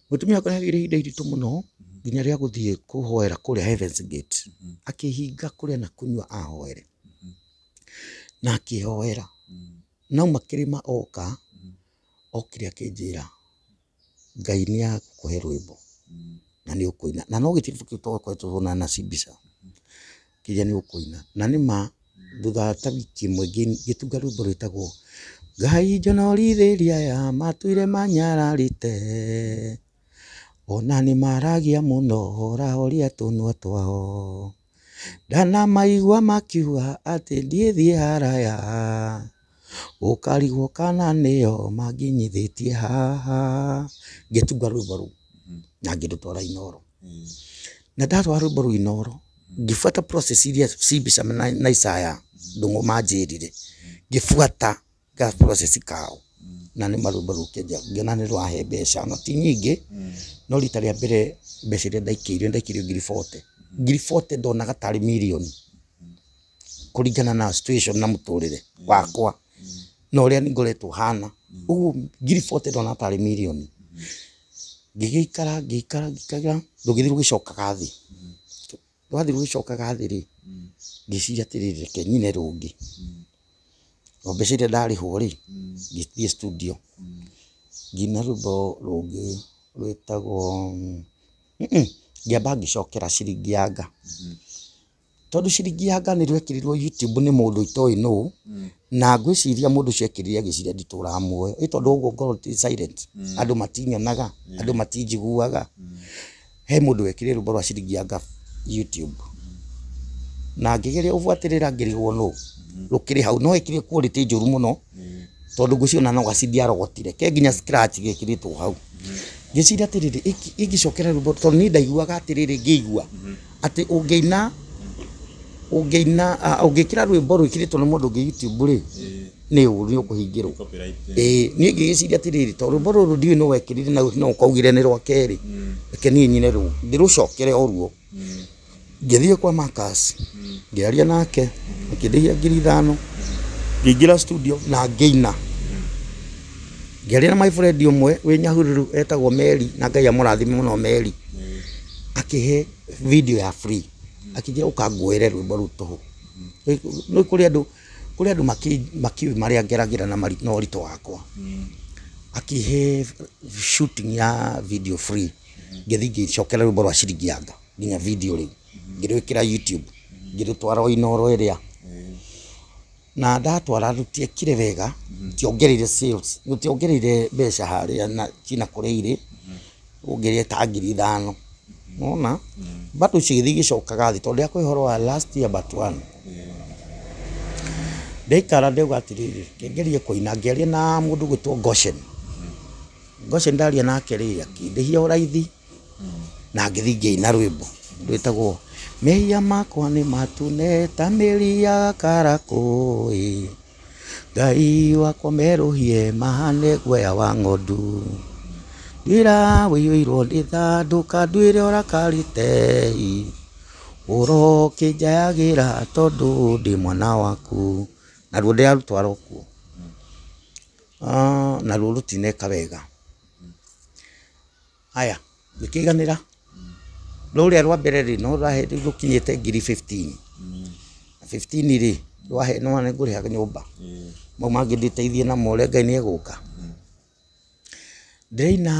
mutumia akona gire iritu muno nginya ria guthie kuhoera kuria Heaven's Gate akihinga kuria na kunywa ahoere na akihoera na makirima oka okire akinjira Ngai ni akuhe rwimbo na ni ukuina na no gitifuki to kwetuna na Sibisa kije ni ukuina na ni ma thutha ta wiki imwe gituga rwimbo rwitagwo Ngai njonorithiria ya matuire manyararite ona ni maragia muno horia tunwa twao ndana maigua makiuga ati ndithie haraya ukarigwo kana niyo maginyithitie haha gituga rwimbo ru na ngidutwara Inoro na ndatwara rwimbo ru Inoro ngifuata process iria Sibisa na Isaya ndungu manjirire ngifuata ga process kao na ni marumbo rukeja ngena ni rwahe mbeca no ti nyingi no rita ria mbere mbeca iria ndaikirio ngiri 40 ndonaga tari milioni kuringana na situation na muturire wakwa no ria ningoretwo hana ngiri 40 ndona tari milioni ngigikara ndugithiru gicoka gathi ndwathiru gicoka gathi ri ngiciria atiriri ke nyine rungi mbeca iria ndarihwo ri ngithie studio ngina rumbo rungi rwitagwo ngiamba ngicokera ciringi yanga tondu ciringi yanga ni rwekirirwo YouTube ni mundu itoi no na ngwiciria mundu ciekirire agiciria nditura muoyo itondu uguo ngoro ti silent andu matinyonaga andu matinjiguaga he mundu wekirire rumbo rwa ciringi yanga YouTube na ngigeria ufuatirira ngirigwo no rukiri hau no ekire quality njuru muno tondu nguciona no gacidia rogotire ke nginya scratch gekiritwo hau ngiciria atiriri igicokera rumbo tondu ni ndaiguaga atiriri ngiigua ati ungikira rwimbo rwikiritwo ni mundu ngi YouTube ri ni uri ukuhingirwo ni ngiciria atiriri tondu rwimbo ruru ndiwe no wekirire na no ukaugire ni rwa keri ke ni nyine ru ndirucokere oruo ngithie kwa Marcus ngiaria nake akindihia 5,000 ngingira studio na ngeina ngiaria na my friend umwe we Nyahururu etagwo Meri na Ngai amurathime muno Meri akihe video ya free akijira ukangwire rwimbo ruto no kuri andu makiwi maria ngeragira na no rito wakwa akihe shooting ya video free ngithi ngicokera rwimbo rwa ciringi yanga nginya video ri ngirwikira YouTube ngirutwara Inoro iria na ndatwara rutiekire wega tiongereire sales tiongereire mbeca haria na china kureire ongerie ta 5,000 nona bado cigithi gicokaga thi tondu akwa ihoro wa last year but one ndeikara ndeuga atiriri ngerie kuina ngerie na mundu gwitwo Goshen ndaria nake ri akindihia uraithi na ngithi ngeina rwimbo rwitagwo mehia makwa ni matune ta mĩri ya karakũĩ Ngai wakwa meruhie mahane guoya wa ng'ondu ndwĩra wĩiyũirwo nĩ thandũka ndwĩre ũrakarĩte ũrokĩnjayagĩra tondũ ndĩ mwana waku na ruo ndĩrarutwara kuo na rũrũ tineka wega aya gĩkĩiganĩra rũrĩa rwa mbere rĩ no rahe rũkinyĩte ngiri 15 15 rĩ rwahe no ngũrĩha nyũmba mau mangĩ ndĩteithie na more Ngai nĩ egũka ndĩraina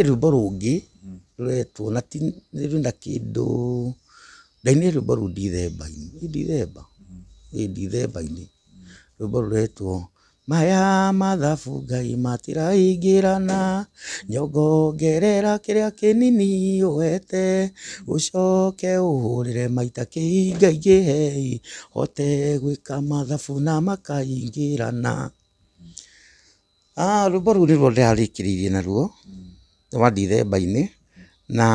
rwĩmbo rũngĩ rũretwo na ti rwĩna kĩndũ ndainire rwĩmbo rũu ndithemba-inĩ rwĩmbo rũretwo maya mathabu Ngai matiraingĩrana nyongongerera kĩrĩa kĩnini ũhete ũcoke ũhũrĩre maita kĩingaingĩhe hote gwĩka mathabu na makaingĩrana rwĩmbo rũu nĩruo ndĩrarĩkĩrĩirie naruo wa ndithemba-inĩ na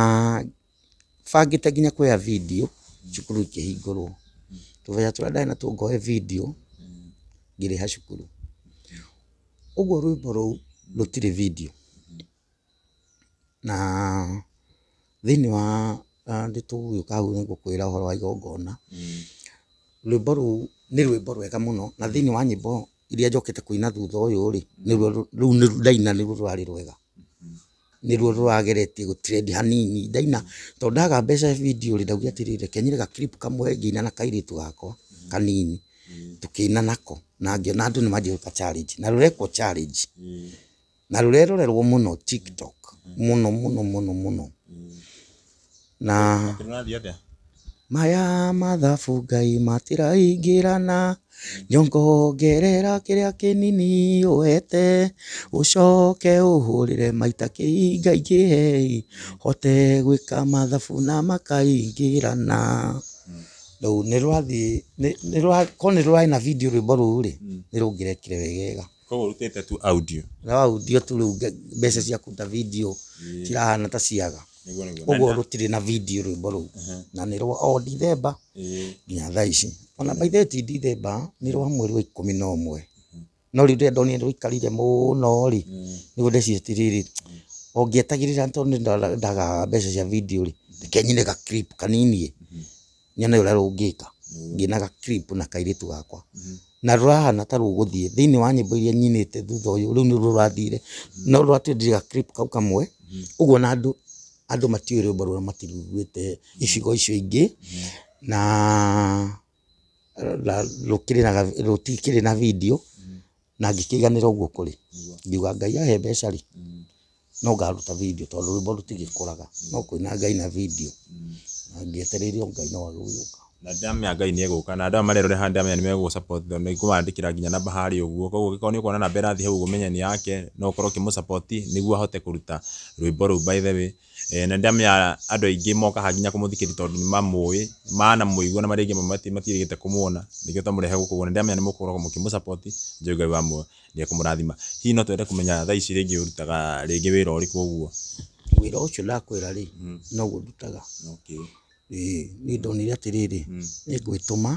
bangĩte nginya kuoya video cukuru ikĩhingũrwo tũbeca tũrĩa ndarĩ natuo ngoe video ngĩrĩha cukuru ũguo rwĩmbo rũu rũtirĩ video na thĩinĩ wa ndĩtũgũgĩũka hau nĩngũkwĩra ũhoro wa igongona rwĩmbo rũu nĩ rwĩmbo rwega mũno na thĩinĩ wa nyĩmbo iria njokete kũina thutha ũyũ rĩ rũu ndaina nĩruo rwarĩ rwega nĩruo rũrageretie gũtrend hanini ndaina tondũ ndaga mbeca video rĩ ndaugire atĩrĩrĩ kenyire ga clip kamwe ngĩina na kairĩtu gakwa kanini tukĩina nako na ngĩona andũ nĩmanjia gwĩka challenge na rũrekwo challenge na rũrerorerwo mũno TikTok mũno na maya mathabu Ngai matiraingĩrana nyongongerera kĩrĩa kĩnini ũhete ũcoke ũhũrĩre maita kĩingaingĩhe hote gwĩka mathabu na makaingĩrana rĩu korwo nĩ rũrarĩ na video rwĩmbo rũu rĩ nĩ rũngĩrekire wegega koguo rutĩte tu audio tu rĩu mbeca cia kũruta video cirahana ta ciaga ũguo rũtirĩ na video rwĩmbo rũu na nĩ rwa o Ndithemba nginya thaa ici ona by the way ti Ndithemba nĩ rwa mweri wa 11 no rĩu ndonire rũikarire mũno rĩ nĩguo ndeciria atĩrĩrĩ ongĩetagĩrĩra tondũ ndaga mbeca cia video rĩ kenyine ga clip kanini nyone ũrĩa rũngĩka ngĩna ga clip na kairĩtu gakwa na rũrahana ta rũgũthiĩ thĩinĩ wa nyĩmbo iria nyinĩte thutha ũyũ rĩu nĩ rũrathire no rwatindire ga clip kau kamwe ũguo na andũ matiũĩ rwĩmbo rũrĩa matiriguĩte icigo icio ingĩ na rũtikĩrĩ na video na ngĩkĩiganĩra ũguo kũrĩ ngiuga Ngai ahe mbeca rĩ no ngaruta video tondũ rwĩmbo rũtigĩkũraga no kũina Ngai na video na ngĩetereire Ngai no agũgĩũka na ndamĩa Ngai nĩ egũka na andũ marerore handa ndamĩa nĩ megũ support nĩ kũmandĩkĩra nginya namba harĩ ũguo koguo gĩkorwo nĩ ũkuona namba ĩrathiĩ hau ũmenye nĩ yake no ũkorwo ũkĩmũ support nĩguo ahote kũruta rwĩmbo rũu by the way na ndamĩa andũ aingĩ moka nginya kũmũthikĩrĩria tondũ nĩ mamũĩ mana mũigua na marĩa ingĩ matirĩgĩte kũmuona nĩkĩo tamũrehe gũkũ guo ndamĩa nĩ mũkoragwo mũkĩmũ support njũĩ Ngai wa muoyo nĩ ekũmũrathima hihi no twende kũmenya thaa ici rĩngĩ ũrutaga rĩngĩ wĩra ũrĩkũ ũguo wĩra ũcio ndakwĩra rĩ noguo ndutaga nĩ ndonire atĩrĩrĩ nĩ ngwĩtũma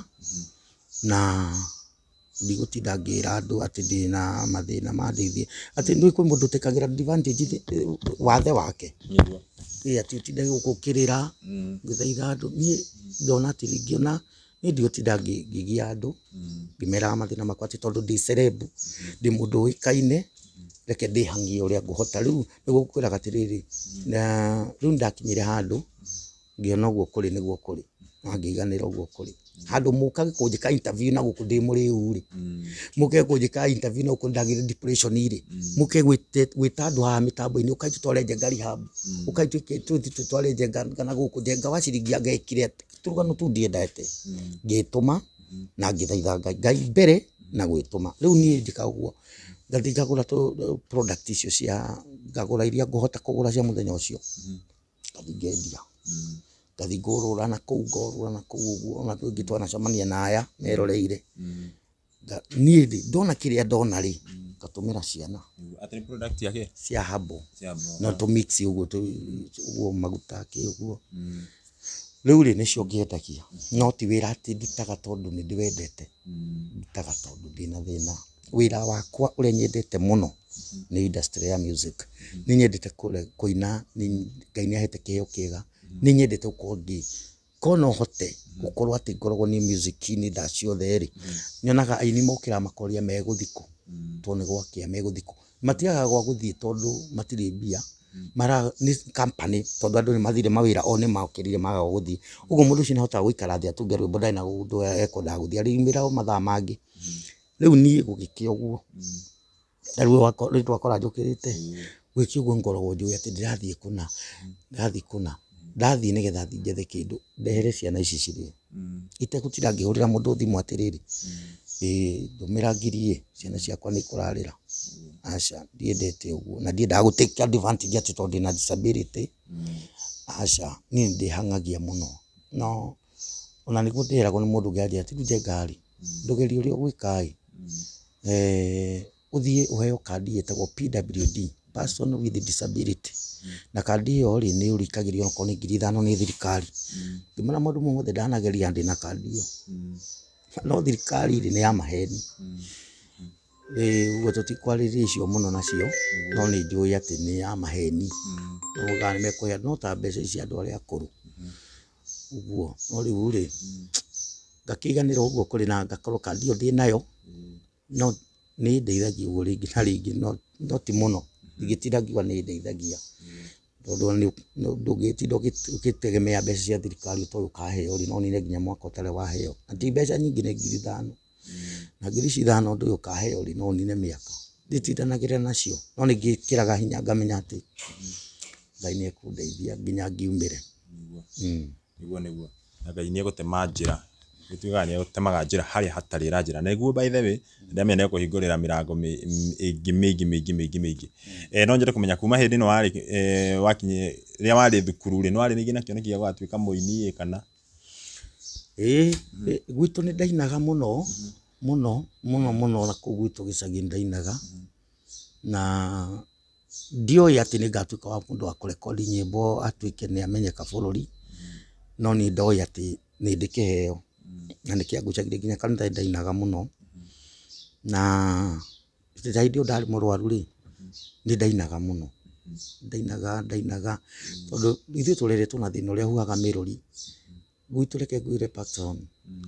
na ndigũtinda ngĩra andũ atĩ ndĩ na mathĩna mandeithie atĩ ndĩ kwĩ mũndũ ũtekagĩra advantage wathe wake atĩ ũtinde gũkĩrĩra ngĩthaitha andũ niĩ ndona atĩ rĩngĩ ona niĩ ndigũtinda ngĩgia andũ ngĩmeraga mathĩna makwa atĩ tondũ ndĩ celeb ndĩ mũndũ ũĩkaine reke ndĩhangie ũrĩa ngũhota rĩu nĩguo ngũkwĩraga atĩrĩrĩ na rĩu ndakinyire handũ ngĩona ũguo kũrĩ nĩguo kũrĩ na ngĩiganĩra ũguo kũrĩ handũ mũkage kũnjĩka interview na gũkũ ndĩ mũrĩu rĩ mũke kũnjĩka interview na gũkũ ndagĩre depression rĩ mũke gwĩta andũ haha mĩtambo-inĩ ũkaitũ tware njenga rehab ũkaitũ tware njenga kana gũkũ njenga wa ciringi angekire turugano tu ndiendete ngĩtũma na ngĩthaitha Ngai mbere na gwĩtũma rĩu niĩ njĩka ũguo ngathi ngagũra product icio cia ngagũra iria ngũhota kũgũra cia mũthenya ũcio ngathi ngendia ngathi ngũrũra na kũu ũguo ona twĩngĩ twanacemania na aya meroreire niĩ ndona kĩrĩa ndona rĩ ngatũmĩra ciana atĩ product yake cia habo na tũmix ũguo maguta kĩ ũguo rĩu rĩ nĩcio ngĩendagia no ti wĩra atĩ ndutaga tondũ nĩ ndĩwendete ndutaga tondũ ndĩna thĩna wĩra wakwa ũrĩa nyendete mũno nĩ industry ya music nĩ nyendete kũina Ngai nĩ ahete kĩheo kĩega nĩ nyendete gũkorwo kono hote gũkorwo atĩ ngoragwo nĩ music-inĩ thaa ciothe rĩ nyonaga aini mokĩra makoria megũthikũ tone gwakia meguthiko matiaga gwa guthie tondu matire mbia mara ni company tondu andu ni mathire mawira o ni maokirire maga guthie ugo mundu ucio nahota guikara thia tunge rwimbo ndai na gundu ekwenda guthie arimira o mathaa mangi riu nie gugikia uguo riu twakora njukirite gwiki uguo ngoragwo njui ati ndirathie kuna ndathie nigetha njethe kindu ndehere ciana ici cirie itegutira ngihurira mundu thimu atiriri ndumira 1,000 ciana ciakwa ni kurarira aca ndiendete uguo na ndiendaga gu take advantage ati tondu na disability aca ni ndihangagia muno no ona niguo ndiragwo ni mundu ngiaria ati nje ngari ndugerie uria gwikai uthie uheo kandi yetagwo PWD person with disability na kandi yo ri ni urikagirio ko ni 5,000 ni thirikari ndimana mundu mothe ndanageria ndi na kandi yo no thirikari ri ni ya maheni ugo tutikwaririria icio muno nacio no ni njui ati ni ya maheni no gani mekoya no ta mbeca ici andu aria akuru uguo no riu ri ngakiganira uguo kuri na ngakorwo kandi yo thi nayo no ni ndeithagia uguo ringi na ringi no ti muno ngitiragiwa ni ndeithagia tondu ndungitinda ukitegemea mbeca cia thirikari to ukaheo ri no ni nginya mwaka utare waheo ati mbeca nyingi ni 5,000 na 5,000 ndu ukaheo ri no ni miaka nditindanagira nacio no ni ngikiraga hinya ngamenya ati Ngai ni ekundeithia nginya ngiumire niguo Ngai ni egutema njira gituga ni egutemaga njira haria hatarira njira niguo by the way ndamenya ni kuhingurira mirango mingi no njire kumenya kuma hindi no wari wakinye ria wari thukuru ri no wari ningi na kioneki ya gwatuika muini kana gwitu ni ndainaga muno na kugwitu gicagi ndainaga na ndio ati ni ngatuika wa mundu wa kurekodi nyimbo atuike ni amenyeka bururi no ni ndoi ati ni ndikiheo na nikiangucagira nginya kanitha ndainaga muno na ndio ndari murwaru ri ni ndainaga muno ndainaga tondu ithuĩ tũreretwo na thĩna ũrĩa huaga mĩrũri gwitũ reke ngwĩre Patson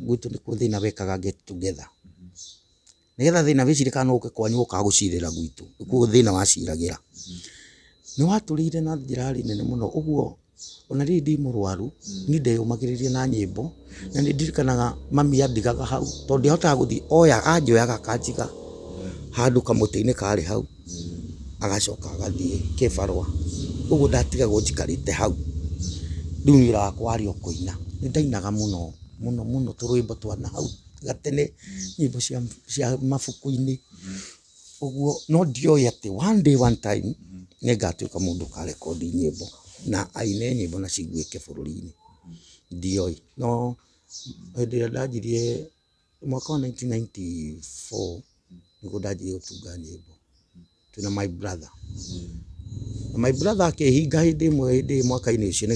gwitũ nĩ thĩna wekaga get together nigetha thĩna wĩcirĩkana ũke kwanyu ũkaga gũcirĩra gwitũ nĩkuo thĩna waciragĩra nĩ watũrĩire na njĩra nene mũno ũguo ona rĩrĩ ndi mũrwaru ni ndeyũmagĩrĩria na nyĩmbo na nĩ ndirikanaga mami andigaga hau tondũ ndihotaga gũthiĩ oya anjoyaga kanjiga handũ kamũtĩ-inĩ karĩ hau agacoka agathiĩ kĩbarũa ũguo ndatigagwo njikarĩte hau rĩu wĩra wakwa warĩ o kũina nĩ ndainaga mũno tũrwĩmbo twa na hau gatene nyĩmbo cia mabuku-inĩ ũguo no ndioĩ atĩ one time nĩ ngatuĩka mũndũ ũkarekondi nyĩmbo na aine nyĩmbo na ciguĩke bũrũri-inĩ ndioĩ no hĩndĩ ĩrĩa ndanjirie mwaka wa 1994 nĩguo ndanjirie gũtunga nyĩmbo twĩna my brother akĩhinga hĩndĩ ĩmwe mwaka-inĩ ũcio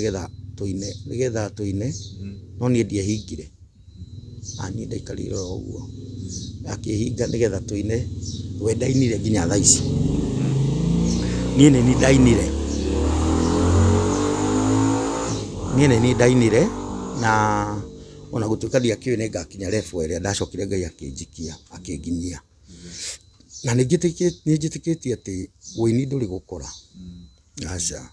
nĩgetha tũine no niĩ ndiehingire niĩ ndaikarire o ũguo akĩhinga nĩgetha tũine we ndainire nginya thaa ici niĩ nĩ ndainire na ona gũtuĩka ndiakĩũĩ nĩ ngakinya level ĩrĩa ndacokire Ngai akĩnjikia akĩnginyia na nĩ njĩtĩkĩtie atĩ wĩini ndũrĩ gũkũra aca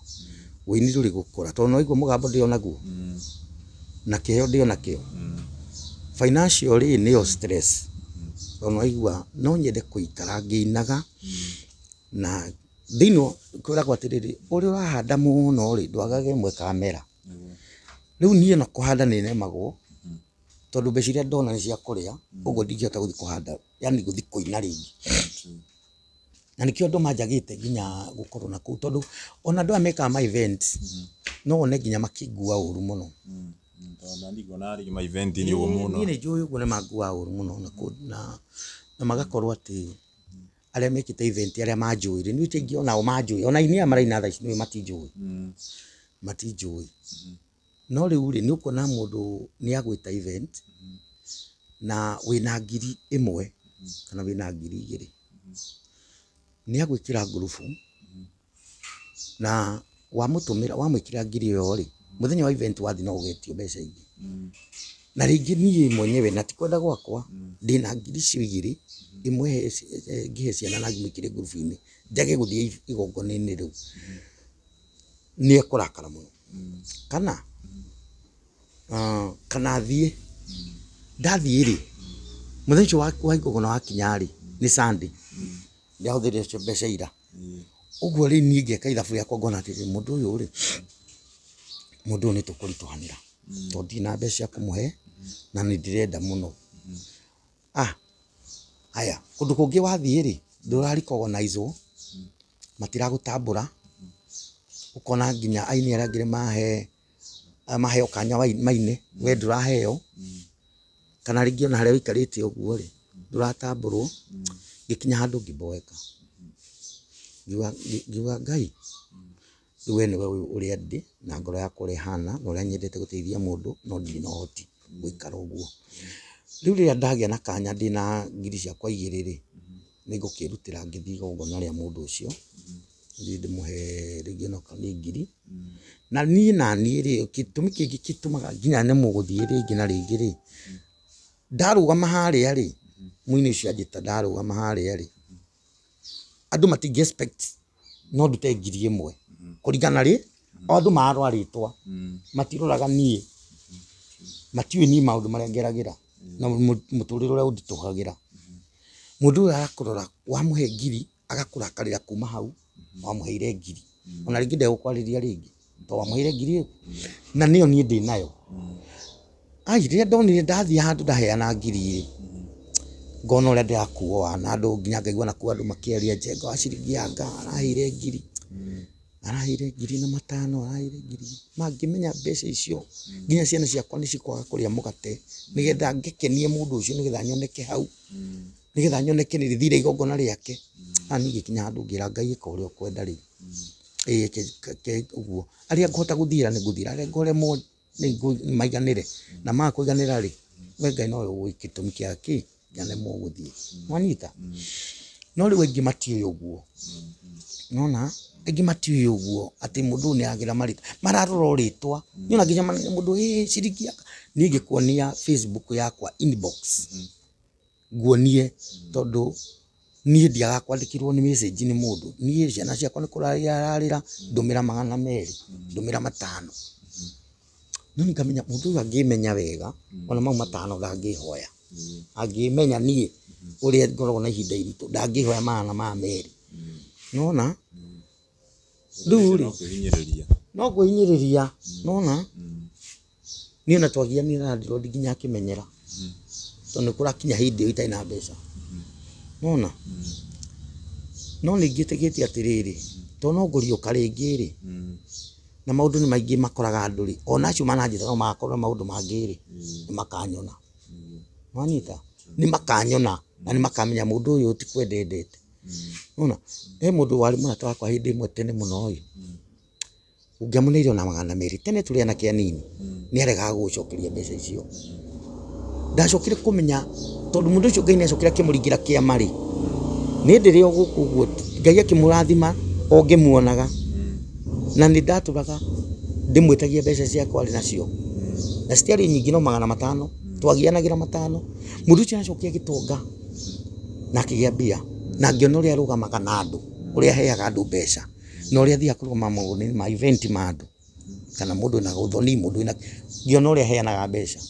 wĩini ndũrĩ gũkũra tondũ no igua mũgambo ndĩo naguo na kĩheo ndĩo nakĩo financial nĩyo stress tondũ no igua no nyende kũikara ngĩinaga na thĩinĩ kwĩragwo atĩrĩrĩ ũrĩa ũrahanda mũno rĩ ndwagage ĩmwe kamera rĩu niĩ na kũhanda nĩ nemagwo tondu mbeca iria ndona nĩ cia kũrĩa ũguo ndingĩhota gũthiĩ kũhanda yani gũthiĩ kũina rĩngĩ na nĩkĩo andũ manjagĩte nginya gũkorwo na kũu tondũ ona andũ aya mekaga ma event no one nginya makĩngua ũru mũno niĩ nĩ njũĩ ũguo nĩ mangua ũru mũno na magakorwo atĩ arĩa mekĩte event arĩa manjũĩ nĩ ũtĩ ingĩ onao manjũĩ ona aini aya maraina thaa ici nĩũĩ matinjũĩ no rĩu rĩ nĩ ũkuona mũndũ nĩ agwĩta event na wĩna 1,000 kana wĩna 2,000 nĩ agwĩkĩra ngurubu na wamũtũmĩra wamwĩkĩra 1,000 ĩyo rĩ mũthenya wa event wathi no ũgetio mbeca ingĩ na rĩngĩ niĩ mwenyewe na ti kwenda gwakwa ndĩna 2,000 icio imwe ngihe ciana na ngimikire group-ini njage guthie igongona-ini riu ni ekurakara muno kana kana thie ndathie ri muthenya wa igongona wa kinyari ni Sunday ndiahuthire cio mbeca ira uguo ri ni ngeka ithabu riakwa ngona atiri mundu uyu ri mundu ni tukurituhanira to ndina mbeca kumuhe na ni ndirenda muno aya kundu kungi wathie ri ndurari recognize matiragutambura ukona nginya aini aria ngire mahe okanya maine we nduraheo kana ringi ona haria wikarite uguo ri nduratamburwo gikinya handu ngimboeka ngiuga Ngai we niwe uria ndi na ngoro yakwa uri hana na uria nyendete guteithia mundu no ndiri na hoti gwikara uguo riu riria ndagia na kanya ndina ngiri ciakwa 2 ri ningukirutira ngithii igongona ria mundu ucio ndimuhe ringi no kani ngiri na ni ri kitumi kingi gitumaga nginya nemu guthii ringi na ringi ri ndarugama haria ri muini ucio anjita ndarugama haria ri andu matingi expect no ndute ngiri 1 kuringana ri andu marwaritwa matiruraga nie matiwe ni maundu maria ngeragira na muturiro uria undituhagira mundu arakurora wamuhe ngiri agakurakarira kuma hau wamuheire ngiri ona ringi ndegũkwariria ringi to wamuheire ngiri na niyo nie ndi nayo riria ndonire ndathie handu ndaheana ngiri ngona uria ndirakuo na andu nginya ngaigua nakuo andu makĩaria Njenga wa ciringi anga araheire ngiri araheire ngiri na 5 araheire ngiri mangimenya mbeca icio nginya ciana ciakwa nicikwaga kuria mugate nigetha ngikenie mundu ucio nigetha nyoneke hau nigetha nyoneke ni rithire igongona riake ani gikinya handu ngira Ngai eka uria ukwenda ri uguo aria ngota guthira ni nguthira aria ngoremwo ni maiganire na makwiganira ri we Ngai no we gitumi kiaki nyanemwo guthie mwanyita no riu ingi matiwe uguo nona ingi matiwe uguo ati mundu ni agira marita mararora ritwa nyona nginya mundu ciringi ni ngikuonia Facebook yakwa inbox nguonie tondu ni ndiaga kwandikirwo ni message ni mundu ni ciana ciakwa ni kurarira ndumira 200 ndumira 5 noni ngamenya mundu uyu angimenya wega ona mau 5 ndangihoya angimenya nie uria ngoragwo na ihinda iritu ndangihoya 200 nona nduri no kwinyiriria nona ni na twagia ni na ndiro nginya kimenyera tondu kurakinya hindi iyo itai na mbeca nona no ningitigitie atiriri to no nguriuka ringi ri na maundu ni maingi makoraga andu ri ona acio mananjita no makora maundu mangi ri ni makanyona mwanyita ni makanyona na ni makamenya mundu uyu ti kwendendete nona mundu wari murata wakwa hindi imwe tene muno uyu ungiamuneire ona 200 tene turi ana kianini ni arega gucokeria mbeca icio ndacokire kumenya tondu mundu ucio Ngai ni acokire akimuringira kiamari ni ndiri o guku guo Ngai akimurathima o ngimuonaga na ni ndaturaga ndimwitagia mbeca ciakwa ari nacio na citiari nyingi no 500 twagianagira 5 mundu ucio acokia gitonga na kigia mbia na ngiona uria arugamaga na andu uria heaga andu mbeca na uria thia kuruma maundu ma event ma andu kana mundu na guthoni mundu na ngiona uria heanaga mbeca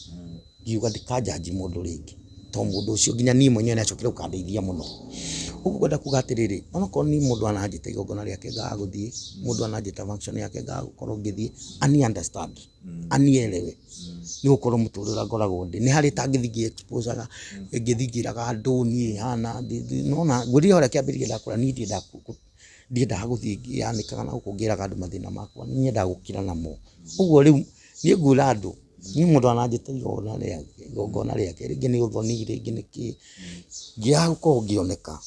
ngiuga ndikajaji mundu ringi to mundu ucio nginya ni mwenyewe ni acokire ukandeithia muno uguo gwenda kuga atiriri ona ko ni mundu ananjita igongona riake gaguthie mundu ananjita function yake gagukorwo ngithie ani understand ani elewe ni gukorwo muturira ngoragwo ndi ni hari tangithigi exposure ngithigiraga andu ni hana nona nguri hore kiambiriria ndakura ni ndiendaga guthie yanikaga na gukungiraga andu mathina makwa ni nyenda gukira namo uguo riu ni ngura andu ni mundu ananjita igongona riake ringi ni uthoni ringi ni ki ngia gukorwo ngioneka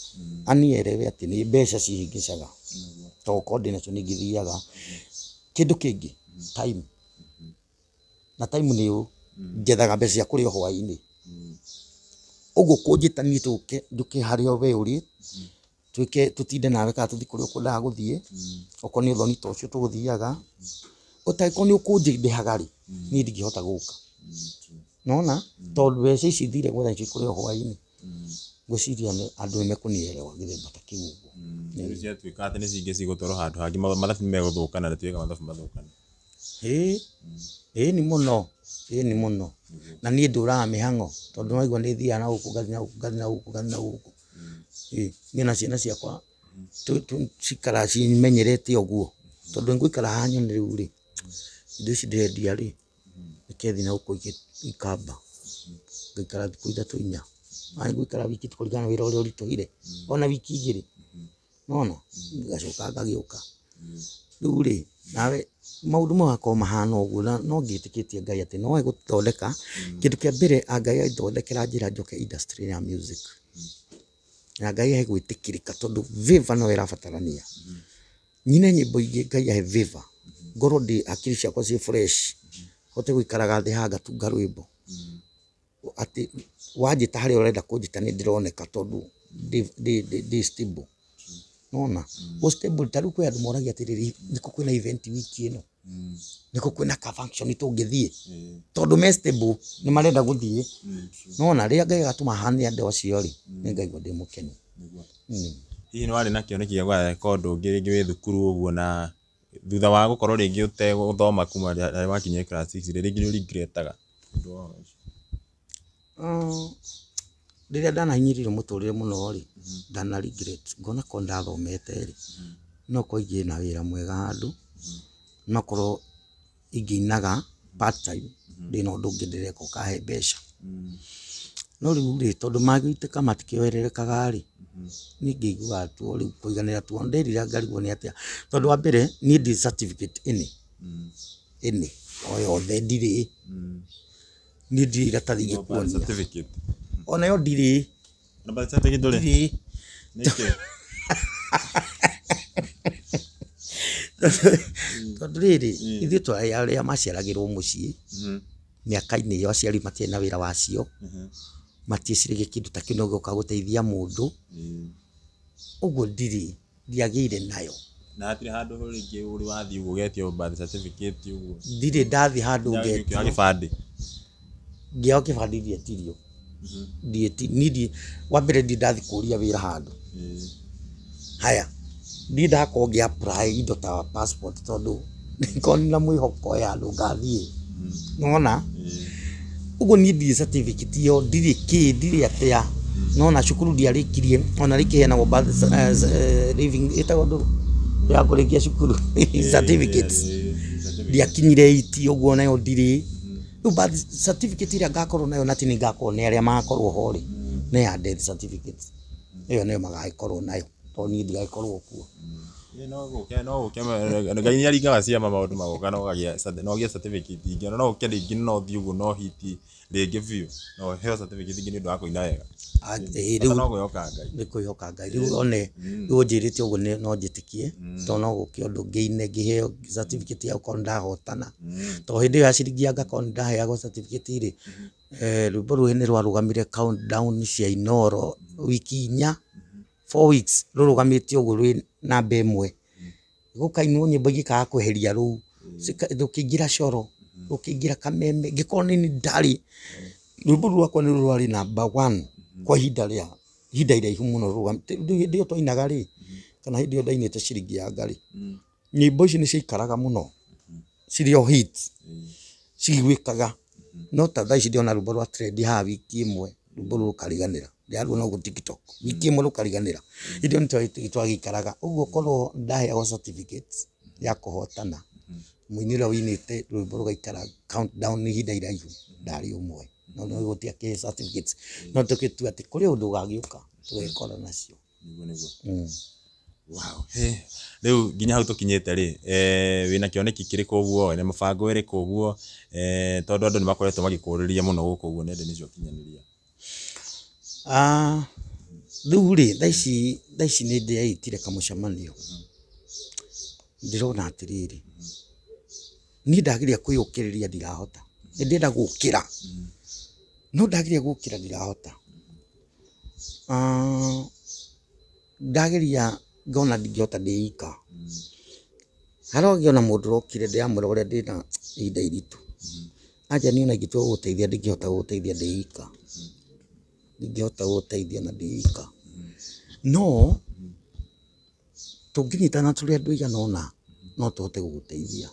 ani elewe ati ni mbeca cihingicaga to coordination ngithiaga kindu kingi time na time ni njethaga mbeca cia kuria hwaini uguo kunjitani nduke hario we uri twike tutinde nawe ka tuthi kuria ukwendaga guthie okoni uthoni to cio tuguthiaga utaiko ni ukunjindehaga ri ni ndingihota guka nona tondu mbeca ici thire gwetha icio kuria hwaini ngwiciria andu mekunielewa githemba ta kiu uguo ni cia twika ati ni cingi cigutoro handu hangi mathabu meguthukana na twika mathabu mathukana ni muno na nie nduraga mihango tondu naigua ni thia na guku ngathi na guku ni na ciana ciakwa cikara cimenyerete uguo tondu nguikara hanyu ni riu ri indo ici ndirendia ri nikethi na guku ikamba ngikara thiku 3-4 ani nguikara wiki tukurigana wira uria urituhire ona wiki 2 nona ngacoka ngagiuka riu ri nawe maundu magako mahana uguo no ngitikitie Ngai ati no eguthondeka kindu kia mbere Ngai aithondekera njira njoke industry ya music na Ngai egwitikirika tondu viva no irabatarania nyine nyimbo ingi Ngai ahe viva ngoro ndi akiri ciakwa ci fresh hote guikaraga thi hanga tunga rwimbo ati wajita hari urenda kunjita ni ndironeka tondu ndi stable nona stable taru kwa andu moragia atiriri niko kwina event wiki ino niko kwina ka function tungithie tondu me stable ni marenda guthie nona ria Ngai gatuma hane andu acio ri ni Ngai ndi mukeni hihi ni wari na kioneki gya gwaka undu ungi ringi wi thukuru uguo na thutha wa gukorwo ringi uteguthoma kuma wakinya class 6 ringi ni regretaga riria ndanahinyirire muturire muno ri ndana regret ngona ko ndathomete ri no ko ingi na wira mwega handu no korwo inginaga part time ndina undu ungi ndireka ukahe mbeca no riu ri tondu magiiteka matikioererekaga ri ni ngigua tu riu kuiganira tu ndirira ngarigwo ni atia tondu wa mbere ni ndi certificate ini oyothe ndiri ni ndi iratathi gikuonia certificate ona yo ndiri na ba certificate nduri niki tondu riri ithuĩ twari aria maciaragirwo mucii miaka-ini iyo aciari matie na wira wacio matieciragia kindu ta kino gioka guteithia mundu uguo ndiri ndiagire nayo na atire handu ringi uri wathi uguo getio birth certificate uguo ndiri ndathi handu getio gibandi ngio kibandi ndietirio ndieti wa mbere ndathi kuria wira handu haya ndako ngi apply indo ta passport tondu nikoni na mwihoko ya andu ngathie nona uguo ni ndi certificate yo ndiri atia nona cukuru ndiarikirie ona rikiheana birth living itagondo ya kurikia cukuru certificates ndiakinyire 8 uguo nayo ndiri birth certificate ira ngakorwo nayo nati ni ngakorwo ni aria makorwo hori ne ya death certificate iyo nayo magaikorwo nayo to ni ndigakorwo kuo no gukema Ngai ni aringaga ciama maundu magoka no gagia certificate ingi no ukende ingi no thi uguo no hiti ringi biu no heo certificate ingi ni ndu wa kuina wega riu no guyoka Ngai ni kuyoka Ngai riu one riu njirite uguo no njitikie to no gukia undu ngiine ngiheo certificate ya ukorwo ndahotana to hindi ya ciringi ngakorwo ndaheagwo certificate iri rwimbo rũu ni rwarugamire countdown cia Inoro wiki 4 weeks rurugamite uguo rwi namba 1 gukainwo nyimbo igikaga kweheria rũu thukingira coro ukingira kameme ngikorwo ni ndari rwimbo rwakwa ni rwari namba 1 kwa hinda iraihu muno rugamite ndio toinaga ri kana hindi yo ndainite ciringi ya ngari nyimbo ici ni ciikaraga muno cirio hit cigwikaga no ta thaa ici ndiona rwimbo rwa trend ha wiki 1 rwimbo rukariganira ndiarwo no ku TikTok wiki 1 rukariganira idio nitwa twagikaraga uguo korwo ndaheagwo certificate ya kuhotana muinira winite rwimbo rugaikara countdown ni hinda iraihu ndari umwe no gutia ke certificate no tukitu ati kuri undu gagiuka tugekora nacio wow riu nginya hau tukinyete ri wina kioneki kiriko uguo ne mubango iriko uguo tondu andu ni makoretwo magikuriria muno guku uguo nende nicio kinyaniria riu ri thaici ni ndiaitire kamucemanio ndirona atiriri ni ndagiria kwiyukiriria ndirahota ndenda gukira no ndagiria gukira ndirahota ndagiria ngona ndingihota ndiika harogiona mundu rokire ndiamwira uria ndina ihinda iritu aja ni ona ingĩtua gũgũteithia ndingĩhota gũgũteithia ndiika ndingĩhota gũteithia na ndika no tũngĩnyitana tũrĩ andũ igana ũna no tũhote gũgũteithia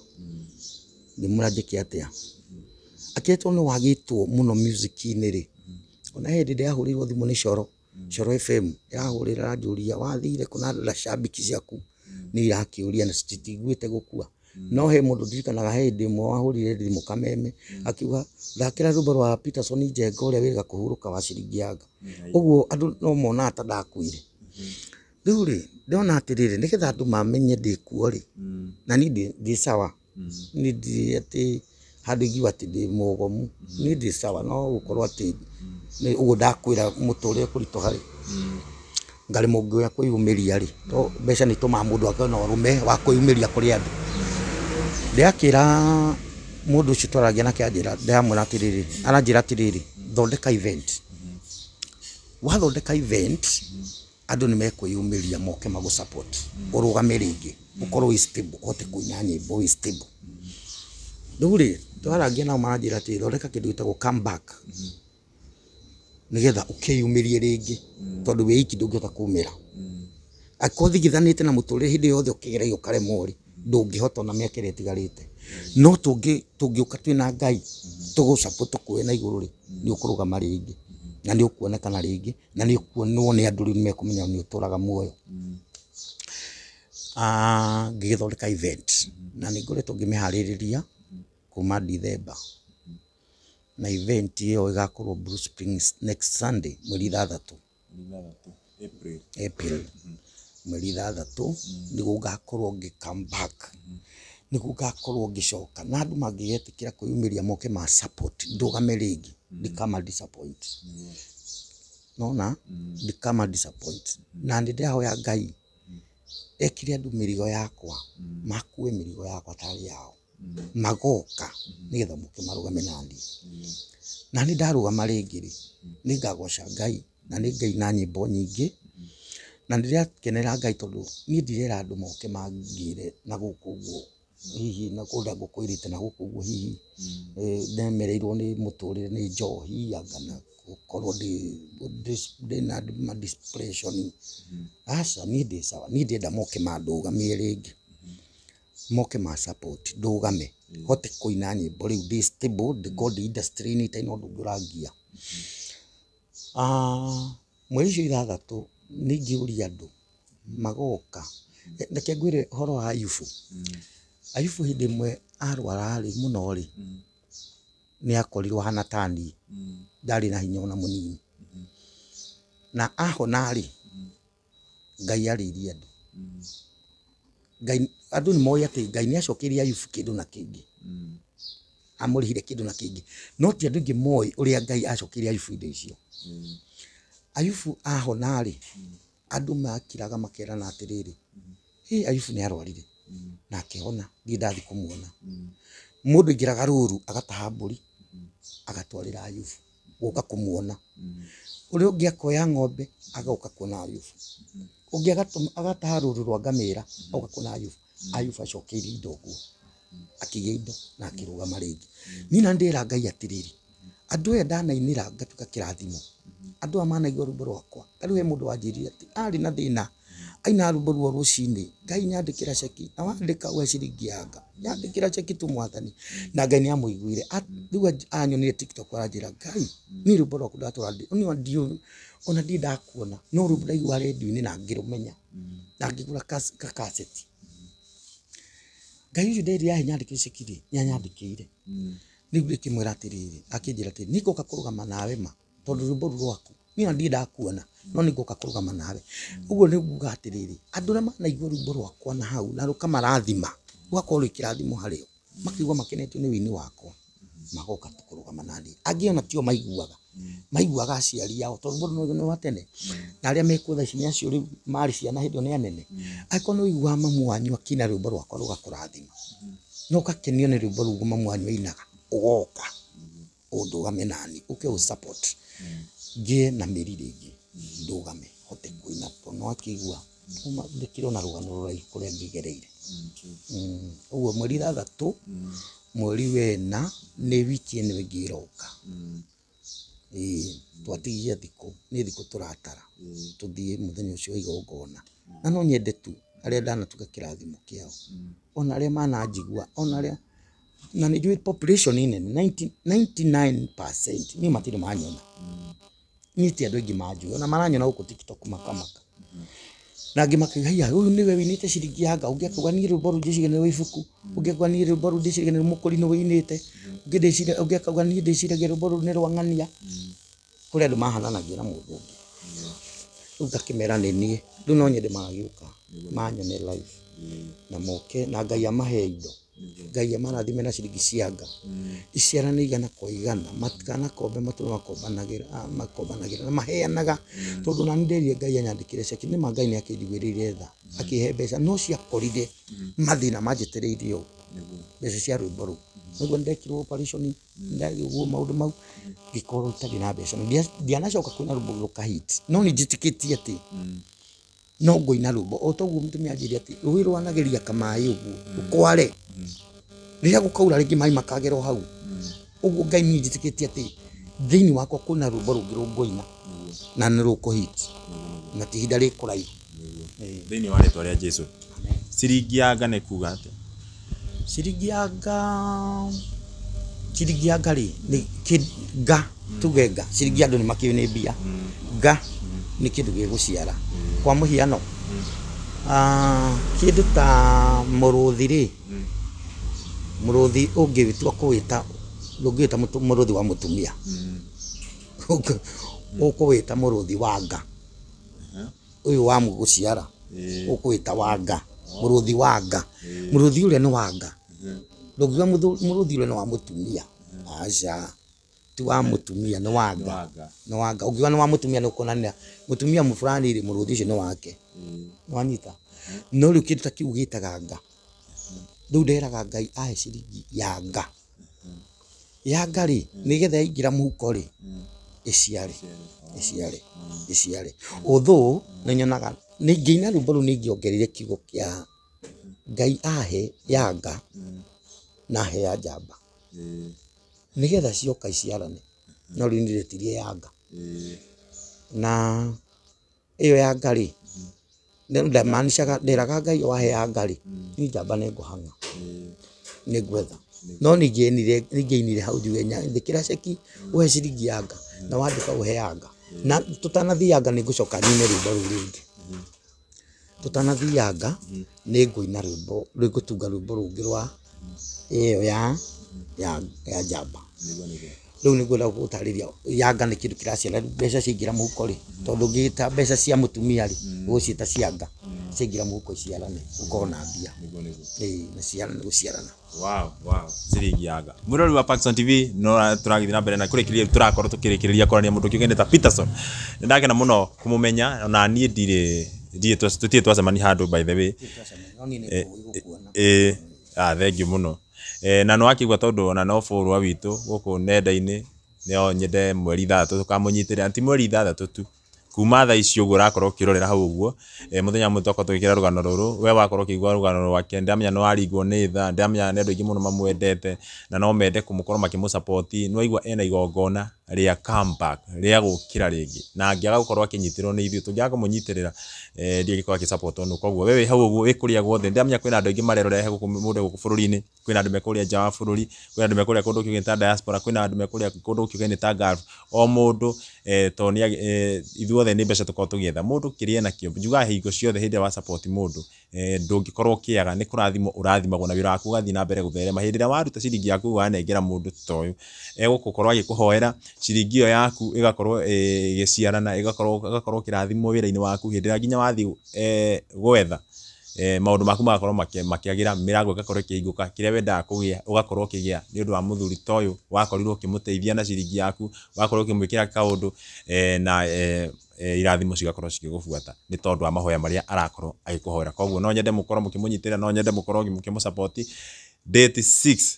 ngĩmwĩra njĩke atĩa akĩrĩtwo nĩ wagĩtwo mũno music-inĩ rĩ ona hĩndĩ ndĩrahũrĩirwo thimũ nĩ Coro FM yahũrĩra njũria wathire kuna shabiki ciaku nĩ irakĩũria na citiguĩte gũkua no he mũndũ ndirikanaga hĩndĩ ĩmwe wahũrire thimũ Kameme akiuga thakĩra rwĩmbo rwa Peterson Njenga ũrĩa wĩga kũhurũka wa ciringi yanga ũguo andũ no monaga ta ndakuire rĩu rĩ ndona atĩrĩrĩ nĩgetha andũ mamenye ndĩkuo rĩ na niĩ ndĩ sawa niĩ ndĩ atĩ handũ ingiuga atĩ ndĩ mũgomu niĩ ndĩ sawa no gũkorwo atĩ ũguo ndakwĩra mũtũrĩre kũritũha rĩ ngarĩ mũngĩ wa kwĩyumĩria rĩ mbeca nĩ tũmaga mũndũ akona ũrũme wa kwĩyumĩria kũrĩ andũ ndĩakĩra mũndũ ũcio twaragia nake anjĩra ndĩramwĩra atĩrĩrĩ aranjĩra atĩrĩrĩ thondeka event wathondeka event andũ nĩ mekwĩyumĩria moke magũ support ũrũgame rĩngĩ ũkorwo stable ũhote kũina nyĩmbo stable rĩu rĩ twaragia nao maranjĩra atĩ thondeka kĩndũ gĩtagwo comeback nĩgetha ũkĩyumĩrie rĩngĩ tondũ wĩ iki ndũngĩhota kumĩra akothigithanĩte na mũtũrĩre hĩndĩ yothe ũkĩgereio karemwo rĩ ndũngĩhota na mĩaka ĩrĩa ĩtigarĩte no tũngĩũka twĩna Ngai tũgũ support tũkuoye na igũrũ rĩ nĩ ũkũrũgama rĩngĩ na nĩ ũkuonekana rĩngĩ na nĩ ũkuonwo nĩ andũ rĩu mekũmenya nĩ ũtũraga muoyo ngĩgĩthondeka event na nĩ ngoretwo ngĩmĩharĩrĩria kuma December na event ĩyo ĩgakorwo Bruce Springs next Sunday mweri 3 April mweri 3 nĩguo ngakorwo come back nĩguo ngakorwo ngĩcoka na andũ mangĩetĩkĩra kwĩyumĩria moke ma support ndũgame rĩngĩ ndikama disappoint nona ndikama disappoint na ndĩrahoya Ngai ekire andũ mĩrigo yakwa makue mĩrigo yakwa tarĩ yao magoka nĩgetha mũke marũgame nandi na nĩ ndarũgama rĩngĩ rĩ nĩ ngagoca Ngai na nĩ Ngai na nyĩmbo nyingĩ na ndĩrakenera Ngai tondũ niĩ ndirera andũ moke mangĩre na gũkũ ũguo hihi na kũnda ngũkwĩrĩte na gũkũ ũguo hihi ndemereirwo nĩ mũtũrĩre nĩ njohi yangana gũkorwo ndĩna depression aca niĩ ndĩ sawa niĩ ndĩenda moke mandũgamie rĩngĩ moke ma support ndũgame hote kũina nyĩmbo rĩu ndĩ stable the god industry ni itaina ũndũ ũngĩrangia mweri ũcio 3 nĩngĩũria andũ magoka reke ngwĩre horo wa Ayubu hĩndĩ ĩmwe arwara rĩ mũno rĩ nĩ akorirwo hana tani ndarĩ na hinya ona mũnini na ahona rĩ Ngai arĩirie andũ Ngai andũ nĩ moĩ atĩ Ngai nĩ acokeria Ayubu kĩndũ na kĩngĩ amũrĩhire kĩndũ na kĩngĩ no ti andũ aingĩ moĩ ũrĩa Ngai acokeria Ayubu indo icio Ayubu ahona rĩ andũ makiraga makerana atĩrĩrĩ Ayubu nĩ arwarire na akĩhona ndiĩ ndathi kũmuona mũndũ aingĩraga rũru agataha mbũri agatwarĩra Ayubu gũka kũmuona ũrĩa ũngĩ akoya ng'ombe agoka kuona Ayubu ũngĩ agataha rũru rwa ngamĩra agoka kuona Ayubu acokeirie indo kuo akĩgĩa indo na akĩrũgama rĩngĩ niĩ na ndĩra Ngai atĩrĩrĩ andũ aya ndanainĩra ngatuĩka kĩrathimo andũ aya manaigua rwĩmbo rwakwa rĩu he mũndũ wanjĩrire atĩ arĩ na thĩna aina rwĩmbo ruo rũcinĩ Ngai nyandĩkĩra ceki na wandĩka we ciringi yanga nyandĩkĩra ceki tu mwathani na Ngai nĩ amũiguire rĩu anyonire TikTok aranjĩra Ngai niĩ rwĩmbo rwaku ndatũra ona ndiĩ ndakuona no rwĩmbo ndaigua redio-inĩ na ngĩrũmenya na ngĩgũra kaseti Ngai ũcio ndĩrĩ ahe nyandĩkĩre ceki rĩ nyanyandĩkĩire rĩu ndĩkĩmwĩra atĩrĩrĩ akĩnjĩra atĩrĩ nĩ ngoka kũrũgama nawe ma tondũ rwĩmbo rwaku niĩ ndiĩ ndakuona no nĩ ngoka kũrũgama nawe ũguo nĩ kuuga atĩrĩrĩ andũ arĩa manaigua rwĩmbo rwakwa na hau na rũkamarathima rũgakorwo rwĩ kĩrathimo harĩo makĩigua makenetio nĩ wĩini wakwa magoka kũrũgama naniĩ angĩ ona tio maiguaga aciari ao tondũ rwĩmbo nĩ wa tene na arĩa mekuo thaa ici nĩ acio rĩu marĩ ciana hĩndĩ ĩyo nĩ anene angĩkorwo nĩ ũiguaga mamu wanyu akĩina rwĩmbo rwakwa rũgakũrathima no ũgakenio nĩ rwĩmbo rũu mamu wanyu ainaga ũgoka ũndũgame nani ũke ũsupport ngĩe na mĩri rĩngĩ ndũgame hote kũina no akĩigua ndĩkĩrĩ ona rũgano rũraihu kũrĩa ngĩgereire ũguo mweri 3 mweri wena nĩ wiki ĩno ĩngĩ ĩroka twatigia thiko ni thiko turatara tuthie muthenya ucio igongona na no nyende tu aria ndanatuga kirathimo kiao ona aria mananjigua ona aria na ni population nene 99% ni matire manyona ni ti andu ingi manjua na maranyona huko TikTok makamaka na ngimakiga uyu niwe winite ciringi yanga ungiakuga ni rwimbo ru ndicigene wibuku ungiakuga ni rwimbo ru ndicigene mukuri ni winite ungindicire ungiakuga ni ndicire rwimbo ru ni rwang'ania kuri andu mahananagia na mundu ungi ngakimera ni nie riu no nyende magiuka manyone live na moke na Ngai amahe indo Ngai amarathime na ciringi cianga iciara ni igana kwa igana matikana kombe maturu makobanagira na maheanaga tondu na nderie Ngai anyandikire ceki ni Ngai ni akijigwirire tha akihe mbeca no cia korire mathina manjitireirio mbeca cia rwimbo ru niguo ndekirwo operation ndagiguo maundu mau gikorwo tari na mbeca ndianacoka kwina rwimbo rukahit no ni njitikitie ati no ngoina rwimbo otoguo mutumia anjiri ati rwi rwanageria kamai uguo ukware riria gukaura ringi mai makagerwo hau uguo Ngai ni njitikitie ati thiini wakwa kuna rwimbo rungi rungoina na ni rukuhit na ti hinda rikuraihu thiini wa ritwa ria Jesu ciringi yanga ni kuga ati ciringi yanga ri ni kiga tugenga ciringi andu ni makiu ni mbia nga ni kindu giguciara kwa muhiano kindu ta muruthi ri muruthi ungitua kuwita ndungita muruthi wa mutumia ukuwita muruthi wanga uyu wa muguciara ukuwita wanga muruthi wanga muruthi ule ni wanga ndungiwa muruthi ule ni wa mutumia aca ti wa mutumia ni wanga ni wanga ungiwa ni wa mutumia ni kuonania mutumia mufulani ri muruthi ucio ni wake wanyita no riu kindu ta kiu gitaga nga riu nderaga Ngai ahe ciringi yanga ri nigetha yaingira muhuko ri iciare although ninyonaga ningiina rwimbo ru ningiongerire kiugo kia Ngai ahe yanga na he ya njamba nigetha cioka iciarane no riu ndiretirie yanga na iyo yanga ri ndamaanishaga nderaga Ngai wahe yanga ri ni njamba ni nguhanga ni gwetha no ningiinire hau njuge ndikira ceki uhe ciringi yanga na wandika uhe yanga na tutanathi yanga ni ngucoka nine rwimbo ru ringi tutanathi yanga ni nguina rwimbo rwigutunga rwimbo rungi rwa iyo ya njamba riu ni ngwenda gutariria yanga ni kindu kiraciara mbeca ciingira muhuko ri tondu ngita mbeca cia mutumia ri guciita cianga ciingira muhuko iciarane ukona mbia na ciarane guciarana ciringi yanga mwirori wa Paxson TV no turagithira mbere na kurikiria turakorwo tukirikiria korania mundu kiugende ta Peterson ndagena muno kumumenya na nie ndire tutie twacemani handu by the way thank you muno na no akigwa tondu na no furwa witu guku nenda-ini nio nyende mweri 3 tukamunyitirira anti mweri 3 tu kuma tha icio uguo rakorwo kirorera hau uguo muthenya mutoko tukikira rugano ruru we wakorwo kigwa rugano rwake ndamenya no aringwo ni tha ndamenya ni andu ingi muno mamwendete na no mende kumukorwo makimusupport no igwa ena igongona ria comeback ria gukira ringi na angiaga gukorwo akinyitirwo ni ithuĩ tungiaga kumunyitirira ndie gikorwo akisupport onu koguo wewe hau uguo wikuria guothe ndamenya kwina andu ingi marerora he mundu guku bururi-ini kwina andu mekuria nja wa bururi kwina andu mekuria kundu kiugita diaspora kwina andu mekuria kundu kiugene ta Gulf o mundu to ni ithuothe ni mbeca tukorwo tugietha mundu kirie na kio njuga hingo ciothe hindi wa support mundu ndungikorwo kiaga ni kurathimo urathimagwo na wira waku gathi na mbere gutherema hindi ria waruta ciringi yaku wanengera mundu toyu egukorwo agikuhoera ciringi iyo yaku igakorwo igiciarana igakorwo kirathimo wira-ini waku hindi ria nginya wathi gwetha maundu maku magakorwo makiagira mirango igakorwo ikihingũka kiria wendaga kugia ugakorwo ukigia ni undu wa muthuri toyu wakorirwo ukimuteithia na ciringi yaku wakorwo ukimwikira kaundu na irathimo cigakorwo cikigubuata ni tondu wa mahoya maria arakorwo agikuhoera koguo no nyende mukorwo mukimunyitirira no nyende mukorwo mukimusupport date 6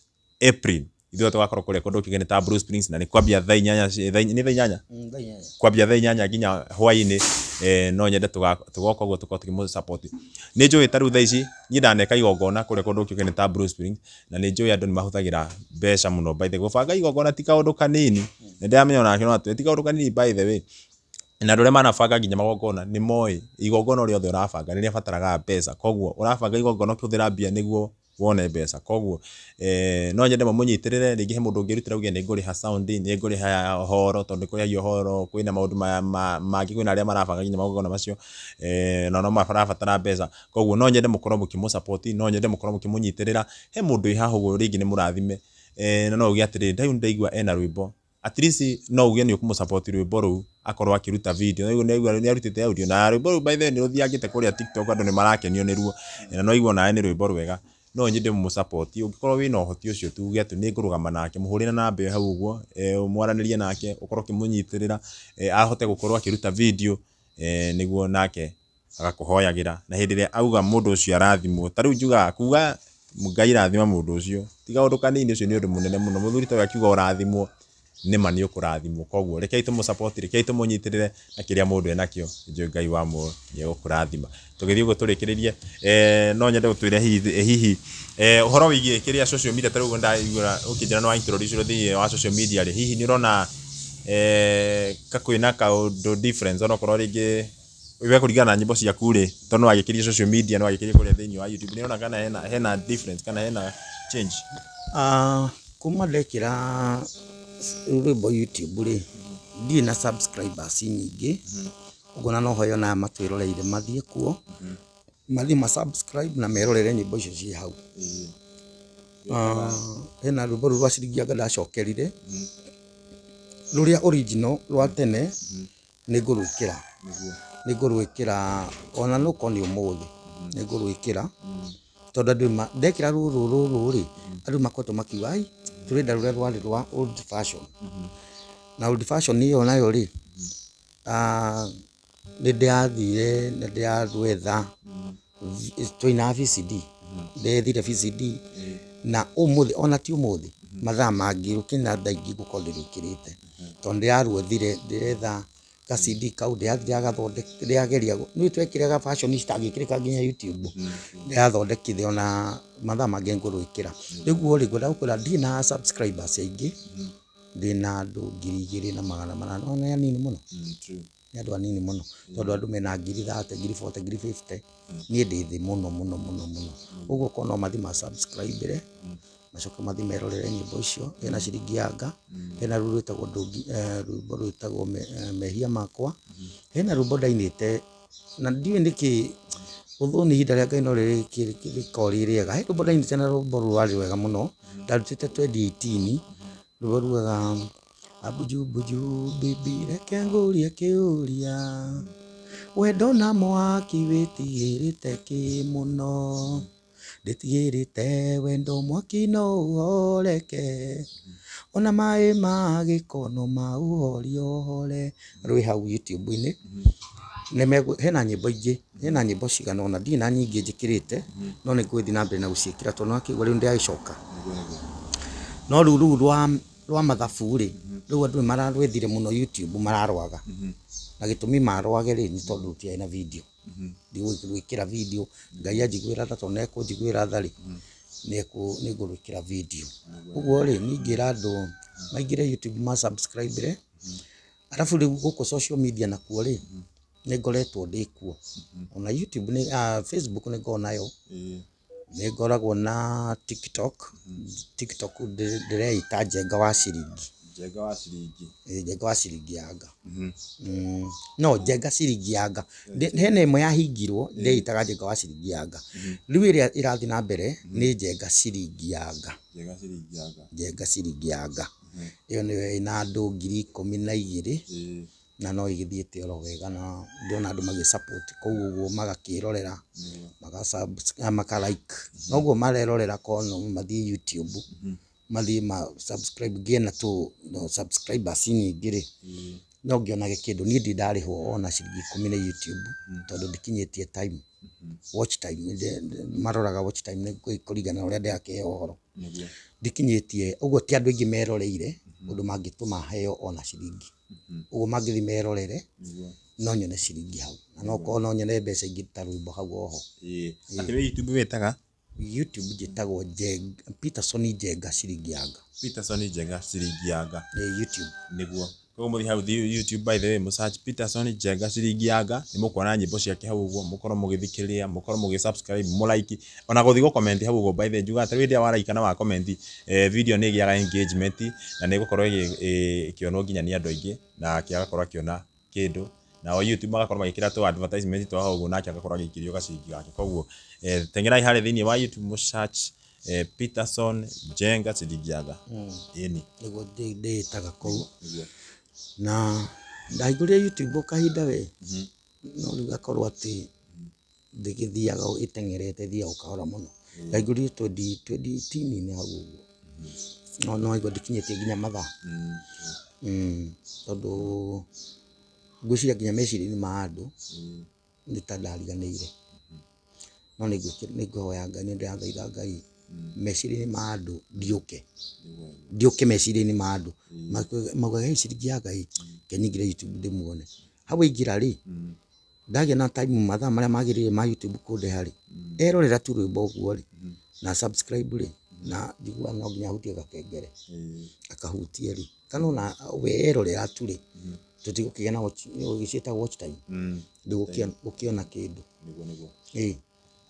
April ithuĩ tugakorwo kuria kundu kigene ta Bruce Springs na ni kwambia thaa 8 kwambia thaa 8 nginya hwaini no nyende tugoka uguo tukorwo tukimusupport ni njui taru thaa ici nyi ndaneka igongona kuria kundu kigene ta Bruce Springs na ni njui andu ni mahuthagira mbeca muno by the gubanga igongona ti kaundu kanini ndamenya nake no atu tiga urukani by the way na ndore manabanga nginya magongona ni moi igongona uri othe urabanga ni abataraga mbeca koguo urabanga igongona kuthira mbia niguo wone mbeca koguo no nyende mamunyitirire ringi he mundu ngirutira uge ni nguri ha sound ni nguri ha horo tondu kuyagio horo kwina maundu mangi kwina aria marabanga nginya magongona macio no marabatara mbeca koguo no nyende mukorwo mukimu support no nyende mukorwo mukimunyitirira he mundu ihahugo ringi ni murathime no uge atiri ndayu ndaigua ena rwimbo at least no uge ni ukumu support rwimbo ru akorwo akiruta video ni arutite audio na rwimbo by the way ni ruthiangite kuria TikTok andu ni marakenio ni ruo na no igua nae ni rwimbo rwega no nyende mu support ugikorwo wina uhoti ucio tu uge atu ni ngurugama nake muhurira na mbe hau uguo mwaranirie nake ukorwo kimunyitirira ahote gukorwo akiruta video niguo nake agakuhoyagira na hindi ria auga mundu ucio arathimwo tariu njuga kuga Ngai rathima mundu ucio tiga undu kanini ucio ni undu munene muno muthuri ta akiuga urathimwo nima ni ukurathimwo koguo rekei tumu support rekei tumunyitirire na kiria mundu enakio njo Ngai wa mu ni gukurathima tugithii ugo turikiririe no nyende gutwire hihi uhoro wigie kiria social media tariu ndaigura ukijira no introduce thii wa social media ri hihi ni urona kakwina ka undu difference ono korwo ringi iwe kurigana na nyimbo ciaku ri tondu agikiria social media no agikiria kuria thini wa YouTube ni urona kana hena difference kana hena change kuma ndekira rwimbo YouTube ri ndi na subscribers nyingi ugona no hoyo na matwiroreire mathie kuo mathie ma subscribe na merorere nyimbo icio ci hau hena rwimbo rwa ciringianga ndacokerire ruria original rwa tene ni ngurwikira ona no koni umuthi ni ngurwikira tondu andu ndekira ruru ri andu makoto makiuga ai turenda ruria rwari rwa old fashion na old fashion niyo nayo ri ni ndiathire ni ndiarwetha twaina VCD ndethire VCD na umuthi ona ti umuthi mathaa mangi rukina ndaingi gukorwo ndirwikirite tondu ndiarwethire ndiretha ka CD kau ndiathire agathondeka ndiageria ni twekire ga fashion citangikirika nginya YouTube ndiathondekithio ona mathaa mangi ngurwikira riguo ri ngwenda gukwira ndi na subscribers aingi ndi na andu 2,800 ona nini muno ni andu anini muno tondu andu mena 30,000 40,000 50,000 ni ndi thi muno uguo kono mathi ma subscribe macoke mathi merorere nyimbo icio hena ciringi yanga hena rwitagwo ndungi rwimbo rwitagwo mehia makwa hena rwimbo ndainite na ndiwe niki uthuni hinda ria Ngai no rikori riega he rwimbo ndainite na rwimbo rwari wega muno ndarutite 2018 rwimbo rwega abuju baby reke ngurie kiuria wendo na mwaki witigirite ki muno nditigirite wendo mwaki no uhoreke ona mai magikono mauhorio hore rwi hau YouTube ini hena nyimbo ingi hena nyimbo cigana ona ndina nyingi njikirite no ni ngwithi na mbere na guciikira tondu akigwa riu ndiagicoka no ruru rwa mathabu ri riu andu mararwethire muno YouTube mararwaga na gitumi marwage ri ni tondu ti ina video ndigwikira video Ngai anjigwira tha tondu ekunjigwira tha ri ni ngurwikira video uguo ri ningira andu maingire YouTube ma subscribe ri arafu riu guku social media nakuo ri ni ngoretwo ndikuo ona YouTube ni Facebook ni ngonayo ni ngoragwo na TikTok ndireita Njenga wa ciringi Njenga wa ciringi yanga no Njenga ciringi yanga hena imwe yahingirwo ndeitaga Njenga wa ciringi yanga riu iria irathi na mbere ni Njenga ciringi yanga Njenga ciringi yanga iyo niyo ina andu 12,000 na no igithiite oro wega na ndiona andu magi support kou uguo magakirorera maka like noguo marerorera kono mathie YouTube mathie ma subscribe giena tu no subscribers nyingire no ngionage kindu ni ndi ndarihwo ona ciringi 10 na YouTube tondu ndikinyitie time watch time maroraga watch time ni kurigana uria ndiakeheo horo ndikinyitie uguo ti andu ingi meroreire undu mangituma heo ona ciringi uguo mangithi merorere no nyone ciringi hau na no ko no nyone mbeca ingi ta rwimbo hau oho ati we YouTube wetaga YouTube njĩtagwo Peterson Njenga ciringi yanga. Peterson Njenga ciringi yanga. YouTube. Niguo. Koguo muthi hau YouTube by the way mu search Peterson Njenga ciringi yanga ni mukuona nyimbo ciake hau uguo mukorwo mugithikiriria mukorwo mugisubscribe mu like ona guthi go comment hau uguo by the way juga atari ndia wa like na wa comment video ni giaga engagement na ni gukorwo ikionwo nginya ni andu aingi na kiagakorwo akiona kindu na o YouTube magakorwo magikira tu advertisement to hau uguo na kiagakorwo agikirio gacingi gake. Koguo tengerai hari thini wa YouTube mu search Peterson Njenga ciringi yanga. Ini niguo nditaga kou na ndaiguria YouTube kahinda we no riu gakorwo ati ndigithiaga itengerete thia ukahora muno ndaiguria 2018 ni hau no igwa ndikinyete nginya mathaa tondu ngwiciria nginya meciria-ini ma andu ni ta ndariganĩire no nĩngũhoya Ngai nĩ ndĩrathaitha Ngai meciria-ini ma andu ndiũke meciria-ini ma andu maugaga ciringi ya Ngai kenyingire YouTube ndimuone hau ingira ri ndagia na time mathaa maria magirire ma YouTube kundeha ri erorera tu rwimbo guo ri na subscribe ri na njigua no nginya hutie gakengere akahutie ri kana na we erorera tu ri tutigukigena gicieta watch time ndigukiona kindu niguo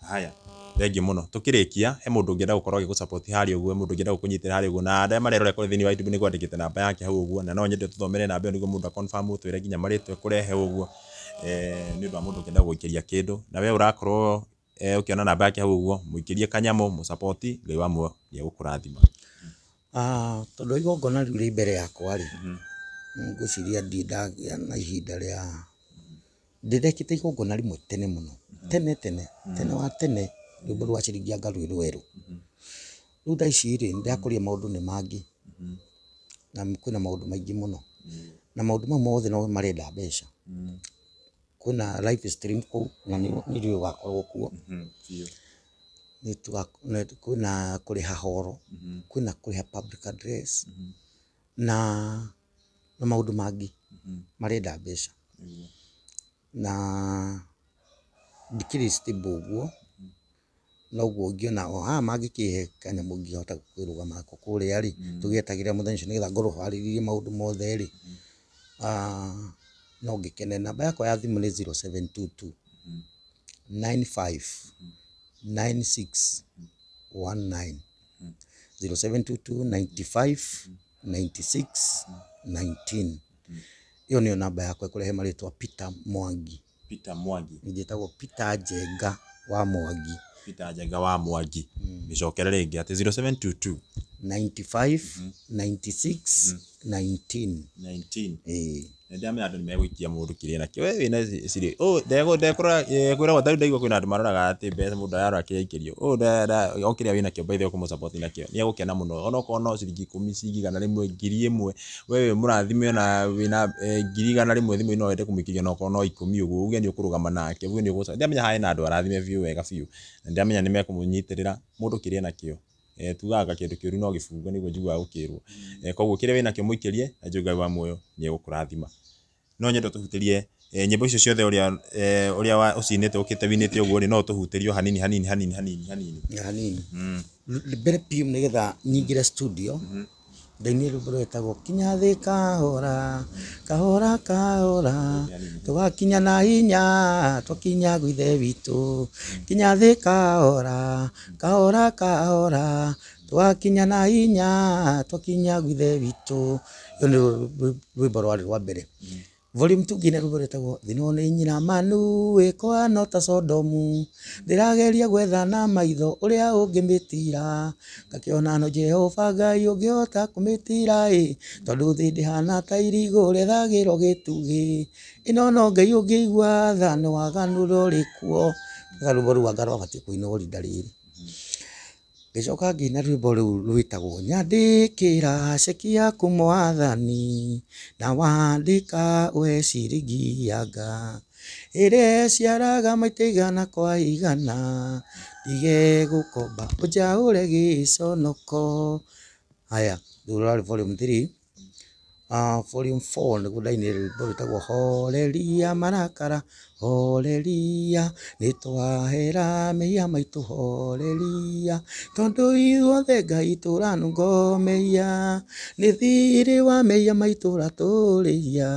haya thengi muno tukirikia he mundu ungienda gukorwo agigusupport hari uguo mundu ungienda gukunyitira hari uguo na nda marerore kuri thini wa YouTube ni gwandikite namba yake hau uguo na no nyende tuthomere namba iyo niguo mundu confirm twire nginya maritwe kurehe uguo ni ndu mundu ungienda guikiria kindu na we urakorwo ukiona namba yake hau uguo muikirie kanyamu mu support Ngai wa muo ni gukurathima tondu igongona riu ri mbere yakwa ri ngwiciria ndindagia na ihinda ria ndindekite igongona rimwe tene muno tene wa tene rwimbo rwa ciringi yanga rwi rweru riu thaa ici ri ndakuria maundu ni mangi na kwina maundu maingi muno na maundu mau mothe no marenda mbeca kuna live stream kou na ni rio gakorwo kuo ni kuna kuriha horo kuna kuriha public address na maundu mangi marenda mbeca na ndikiri stable guo no guo ngiona mangikihe kanyamu ngihota kwirugama ko kuria ri tugietagira muthenya ucio nigetha ngorwo hariririe maundu mothe ri no ngikene namba yakwa ya thimu ni 0722 95 96 19 0722 95 96 19 iyo niyo namba yakwa ikurehe maritwa Peter Mwangi njitagwo Peter Njenga wa Mwangi nicokere ringi ati 0722 95 96 19 ndamenya andu nimegwikia mundu kiria nakio we wina ciri ndekora kwira gwa ndaigua kwina andu maroraga ati mbeca mundu arora kiaikirio okiria wina kio baithe kumu support nakio ni egukena muno ona kono ciringi 10 ciringi 100 wewe murathime na wina 100 thimu ino wende kumikiria no kono 10 uguo uge ni ukurugama nake uge ni uguca ndamenya hae na andu arathime biu wega biu ndamenya nimekumunyitirira mundu kiria nakio tugaga kindu kiuru no gifungo niguo njigua gukirwo koguo kiria wina kio muikirie na Ngai wa muoyo ni egukurathima no nyendo tuhutirie nyimbo icio ciothe uria ucinete ukite winite uguo no tuhutirio hanini mbere pium nigetha nyingire studio ndaini rwimbo rwetagwo kinya thi kahora tugakinya na hinya twakinya gwithe witu kinya thi kahora twakinya na hinya twakinya gwithe witu iyo ni rwimbo rwa mbere volume 2 ngine rwimbo rwetagwo thino ni nyina manu ikwa no ta Sodomu ndirageria gwetha na maitho uria ungimitira ngakiona no Jehova Ngai ungihota kumitira tondu thi ndihana ta irigo rethagirwo gitugi ino no Ngai ungigua thano waganuro rikuo rwimbo rwa ngarwa bati kuinwo rinda riri gicoka ngina rwimbo riu rwitagwo nyandikira ceki yaku mwathani na wandika we ciringi yanga ire ciaraga maita igana kwa igana ndige gukomba ujaure giconoko haya rurari volume 3 volume 4 niguo ndainire rwimbo rwitagwo horeria marakara horeria nitwahera mehia maitu horeria tondu ithuothe Ngai turanungomeia ni thiri wa mehia maitu raturiria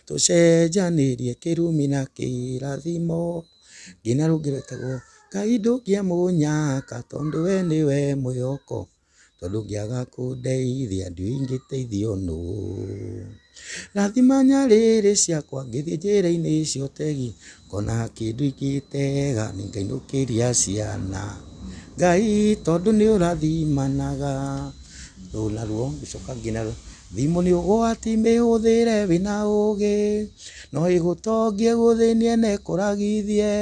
tucenjanirie kirumi na kirathimo ngina rungi rwitagwo Ngai ndungiamunyaka tondu we niwe mwihoko tondu ngiaga kundeithia ndingiteithio nu rathima nyariri ciakwa ngithie njira-ini cia utegi kona kindu ingitega ningainũkĩria ciana Ngai tondu ni urathimanaga rũu naruo ngicoka nginya thimu ni ũgwati mĩhũthĩre wĩna ũgĩ no ĩgũtongie gũthĩnie na ĩkũragithie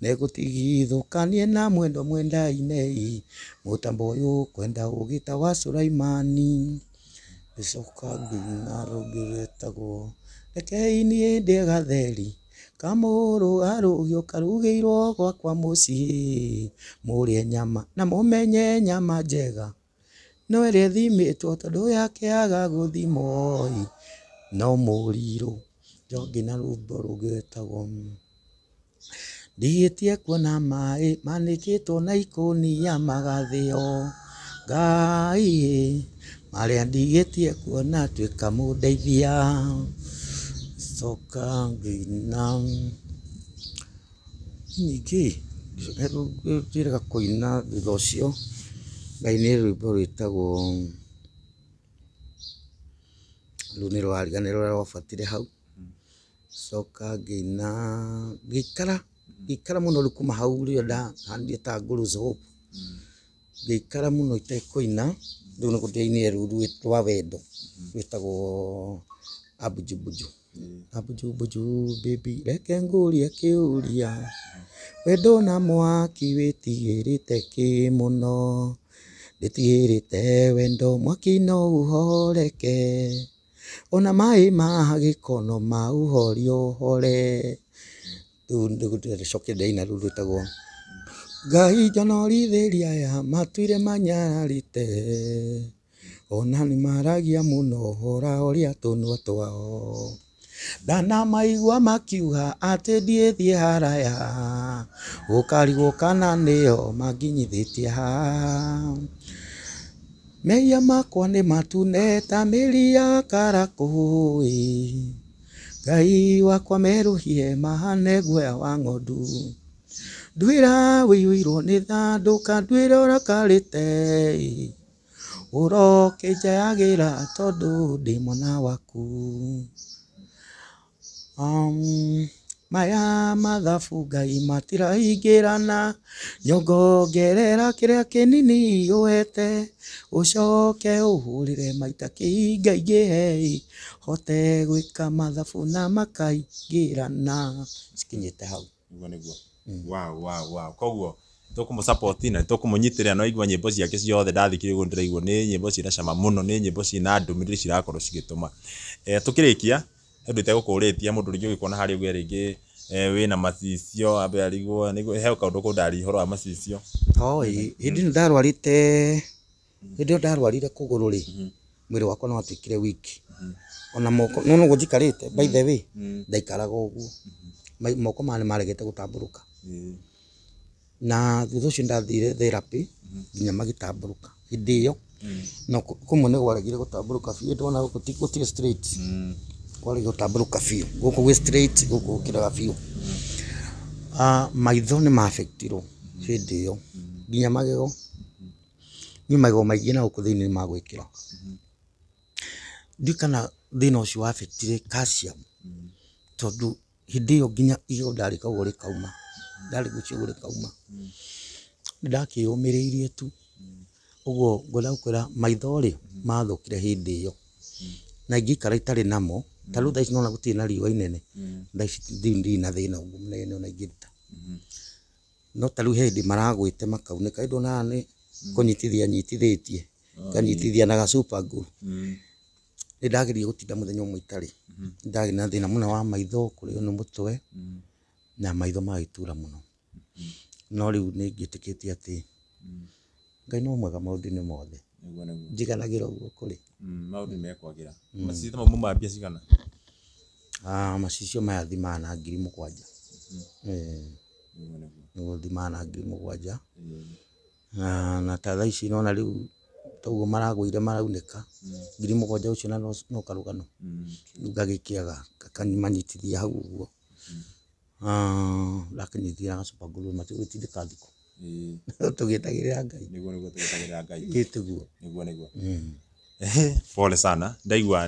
na ĩgũtigithũkanie na mwendo mwendaine mũtambo ũyũ kwenda ũgĩ ta wa Sulaimani gĩcoka nginya rũngĩ rwĩtagwo rekei niĩ ndĩe gatheri kamũrũ arũgio karugĩirwo gwakwa mũciĩ mũrĩe nyama na mũmenye nyama njega no ĩrĩa ĩthimĩtwo tondũ yakĩaga gũthimwo no mũrirũ njoki na rwĩmbo rũngĩ rwĩtagwo ndigĩtie kuona maĩ manĩkĩtwo na ikũnia magathĩo Ngai marĩa ndigĩtie kuona tuĩka mũndeithia coka ngina ningĩ ndirega kũina thutha ũcio ngainĩra rwĩmbo rwĩtagwo rũu nĩ rwariganĩrwo rũrĩa rwabuatire hau coka ngĩina ngĩikara mũno rĩu kuma hau rĩrĩa ndahanire ta Nguru's Hope ngĩikara mũno itekũina rĩu nĩguo ndĩainire rũu rwa wendo rwĩtagwo abujubuju abujubuju baby reke ngũrie kĩũria wendo na mwaki wĩtigĩrĩte kĩ mũno ndĩtigĩrĩte wendo mwaki no ũhoreke ona maĩ ma gĩko no mauhorio hore rĩu nĩguo ndĩracokire ndaina rũu rwĩtagwo Ngai njonorithĩria aya matuire manyararĩte ona nĩ maragia mũno horahoria tũnua twao ndanamaigua makiuga atĩ ndiĩthiĩ haraya gũkarigwo kana nĩo manginyithĩtie ha mehia makwa nĩ matune ta mĩri ya karakũĩ Ngai wakwa merũhie mahane guoya wa ng'ondu ndwĩra wĩiyũirwo nĩ thandũka ndwĩra ũrakarĩte ũroke njayagĩra tondũ ndĩ mwana waku maya mathabu Ngai matiraingĩrana nyongongerera kĩrĩa kĩnini ũhete ũcoke ũhũrĩre maita kĩingaingĩhe hote gwĩka mathabu na makaingĩrana cikinyĩte hau wow koguo tukumusupport na tukumunyitĩrĩra no igua nyĩmbo ciake ciothe ndathikire guo ndĩraigua nĩ nyĩmbo cina cama mũno nĩ nyĩmbo cina ndũmĩrĩri cirakorwo cigĩtũma tukĩrĩkia hĩndĩ itegũkũrĩtia mũndũ rĩngĩ ũgĩkona harĩa ũgĩa rĩngĩ wĩna macicio ambe arigwo nĩguo he kaũndũ kũndarĩ ũhoro wa macicio hĩndĩ ĩno ndarwarĩte hĩndĩ ĩyo ndarwarire kũgũrũ rĩ mwĩrĩ wakwa no watuĩkire wiki ona moko no nĩguo njikarĩte by the way ndaikaraga ũguo moko nĩ maregete gũtambũrũka na thutha ũcio ndathire therapy nginya magĩtambũrũka hĩndĩ ĩyo no kũmwe nĩ gwaregire gũtambũrũka biũ ndona gũtirĩ straight kwaregire gũtambũrũka biũ gũkũ gwĩ straight gũkũ gũkĩraga biũ maitho nĩ ma-affectirwo hĩndĩ ĩyo nginya magego niĩ magego maingĩ na gũkũ thĩinĩ nĩ magwĩkĩra ndiũĩ kana thĩna ũcio wa-affectire calcium tondũ hĩndĩ ĩyo nginya igego ndarĩka ũguo rĩkauma ndarĩgucio ũguo rĩkauma nĩndakĩyũmĩrĩirie tu ũguo ngwenda gũkwĩra maitho rĩ mathũkire hĩndĩ ĩyo na ingĩikara itarĩ namo ta rĩu thaa ici nona gũtirĩ na riũa inene thaa ici ndirĩ na thĩna ũguo mũnene ona ingĩruta no ta rĩu he hĩndĩ maragwĩte makaunĩka ĩndĩ ona nĩ kũnyitithia nyitithĩtie nganyitithia na gacuba ngũ nĩndageririe gũtinda mũthenya ũmwe itarĩ ndarĩ na thĩna mũno wa maitho kũrĩo nĩ mũtwe na maitho magĩtura mũno no rĩu nĩngĩtĩkĩtie atĩ Ngai no mwega maũndũ-inĩ mothe njiganagĩra ũguo kũrĩ maundu mekwagira macicio mamwe ma mbia cigana macicio maya thimaga na 7,000 niguo thimaga na 7,000 na ta thaa ici nona riu toguo maragwire maraunika 7,000 ucio na no karugano ngagikiaga kakanimanyitithia hau uguo lakini na super glue matigwitindika thiko tugitagirira ngai niguo tugitagirira ngai gituguo niguo pole sana ndaigua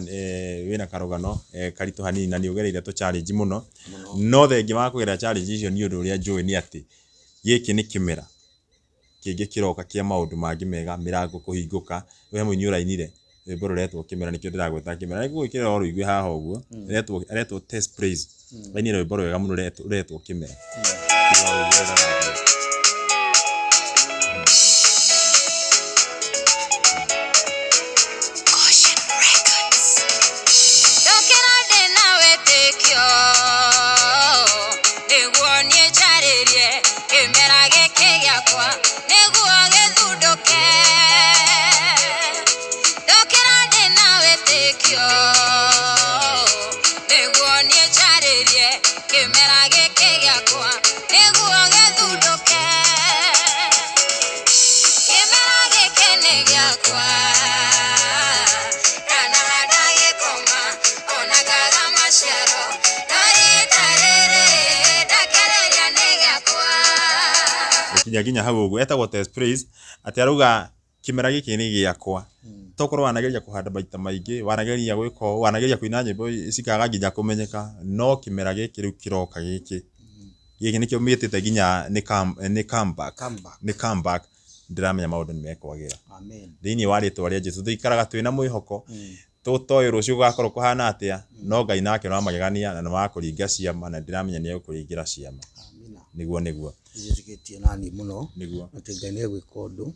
wina karugano karitu hanini na ni ugereire to challenge muno no thengi wa kugerera challenge icio ni undu uria njui ni ati giki ni kimera kingi kiroka kia maundu mangi mega mirango kuhinguka we muinyi urainire rwimbo ruretwo kimera nikio ndiragweta kimera niguo ikira oro igwe haha uguo retwo test praise baini rwimbo rwega muno ruretwo kimera ginya hau uguo etagwo test praise ati aruga kimera giki ni giakwa tokorwo wanageria kuhanda maita maingi wanageria gwika wanageria kuina nyimbo cikaga ginya kumenyeka no kimera giki riu kiroka giki nikio mietete ginya ni comeback ndiramenya maundu ni mekwagira amen thiini wa ritwa ria Jesu thikaraga twina mwihoko tutoy rucio gakorwo kuhana atia no Ngai nake no magegania na no makuringa ciama na ndiramenya ni akuringira ciama niguo njikitie nani muno ati Ngai ni gwika undu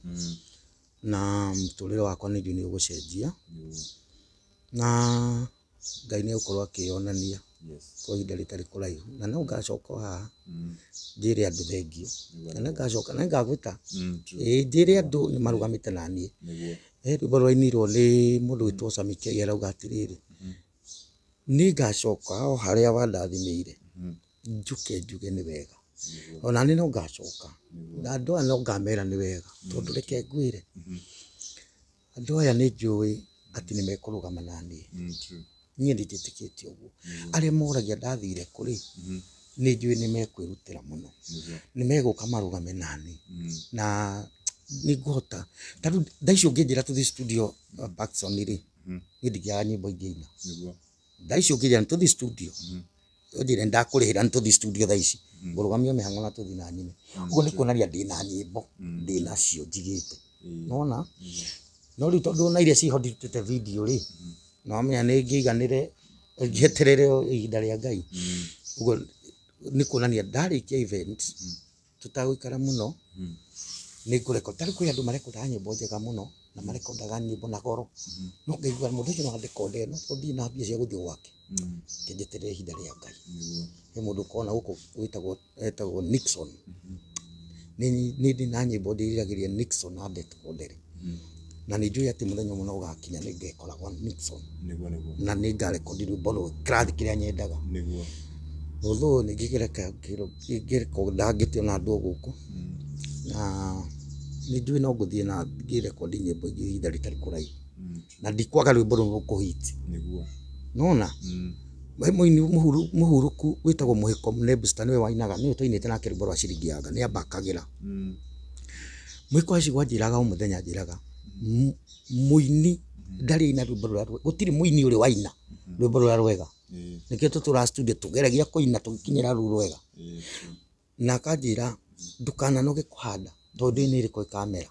na mturire wakwa ni ndio ni ugucenjia na Ngai ni ukorwo akionania kwa ihinda ritari kuraihu na no ngacoka haha njire andu thengio na ngacoka na ngagwita njire andu ni marugamite nani rwimbo rwainirwo ni mundu witwo Samike arauga atiriri ni ngacoka o haria wandathimire njuge ni wega ona ni no ngacoka andu aya no ngamera ni wega tondu reke ngwire andu aya ni njui ati ni mekurugama nani nie nditikitie uguo aria moragia ndathire kuri ni njui ni mekwirutira muno ni meguka marugame nani na ni ngota tandu ndaicio nginjira tuthi studio Paxson ri ngidigia nyimbo ingina ndaicio nginjira tuthi studio ujire ndakurihira tuthi studio thaici ngurugamio mihango na tuthi na nyine uguo ni kuonaria ndina nyimbo ndina cio njigite nona no ri tondu na iria cihotithite video ri no menya ni ngiganire ngeterere ihinda ria Ngai uguo ni kuonania ndarikia event tutagwikara muno ni kureko tari kuri andu marekoda nyimbo njega muno na marekodaga nyimbo na goro no ngaigua mundu ucio no andikode no tondi na mbia cia guthii gwake ngejeterere ihinda ria Ngai he mundu kona huko etagwo Nixon ni na nyimbo ndiriragiria Nixon adet kodere na ni njui ati muthenya muno ugakinya ni ngekoragwo Nixon na ni ngarekodi rwimbo rwa krathi kiria nyendaga although ni ngireko ndangite na andu guku na ni njui no nguthie na ngirekodi nyimbo ingi ihinda ritari kuraihu na ndikwaga rwimbo rwa kuhiti nona we muini muhuruku witagwo muhiko Nebster niwe wainaga niwe twainite nake rwimbo rwa ciringi yanga ni ambakagira muhiko aci gwanjiraga o muthenya njiraga muini ndari ina rwimbo rwa gutiri muini uri waina rwimbo rwa rwega nikio tutura studio tugeragia kuina tugikinyira ru rwega na kanjira ndukana no gikuhanda tondu ni riko kamera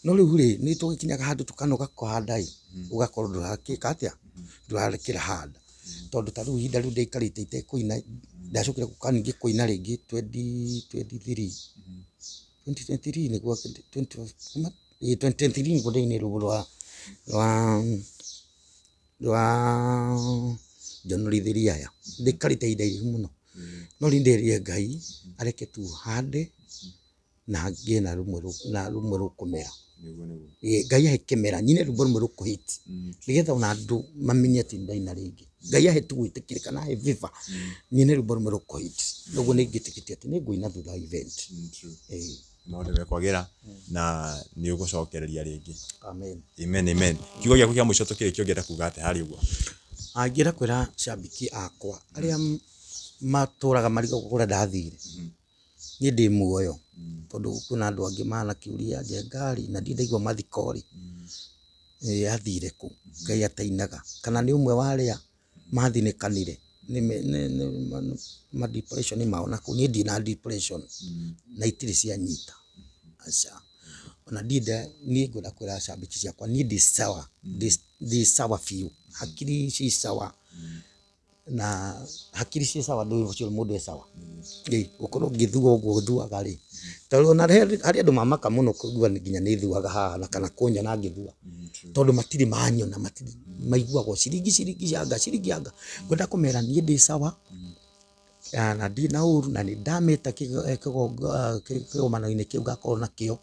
no riu ri ni tugikinyaga handu tukanoga kuhanda ugakorwo ndurakika atia ndurarekera handa tondu ta riu ihinda riu ndaikarite ite kuina ndacukire gukaningi kuina ringi 2023 niguo 2023 niguo ndaini rwimbo rwa January 3 aya ndikarite ihinda irihu muno no rinderie Ngai areke tu hande na ngie na rumwe rukumera Ngai ahe kĩmera nyine rwĩmbo rũmwe rũkũhĩti nĩgetha ona andũ mamenye atĩ ndaina rĩngĩ Ngai ahe tu gwĩtĩkĩrĩka na ahe viva nyine rwĩmbo rũmwe rũkũhĩti ũguo nĩngĩtĩkĩtie atĩ nĩngũina thutha wa event maũndũ mekwagĩra na nĩ ũgũcokereria rĩngĩ. Amen. Kiugo gĩaku kĩa mũico tũkĩrĩkia ũngĩenda kuuga atĩ harĩ ũguo? Angĩra kwĩra shabiki akwa arĩa matũraga marigo kũrĩa ndathire niĩ ndĩ muoyo tondũ kwĩna andũ angĩ manakĩũria Njengari na ndindaigua mathikori athire kũ Ngai atainaga kana nĩ ũmwe wa arĩa mathinĩkanire ma depression mao nakũ niĩ ndĩ na depression na itirĩ cianyita aca ona niĩ ngwenda kwĩra shabiki ciakwa niĩ ndĩ sawa biũ hakiri ci sawa na hakiri ci sawa ndũ ũcio mũndũ e sawa ũkorwo ngĩthua ũguo thuaga rĩ tondũ ona harĩ andũ mamaka mũno kũigua nginya nĩ thuaga haha na kana kũnyona ngĩthua tondũ matirĩ manyona matirĩ maiguagwo ciringi anga ngwenda kũmera niĩ ndĩ sawa na ndĩ na ũru na nĩ ndamĩta kĩgomano-inĩ kĩu ngakorwo nakĩo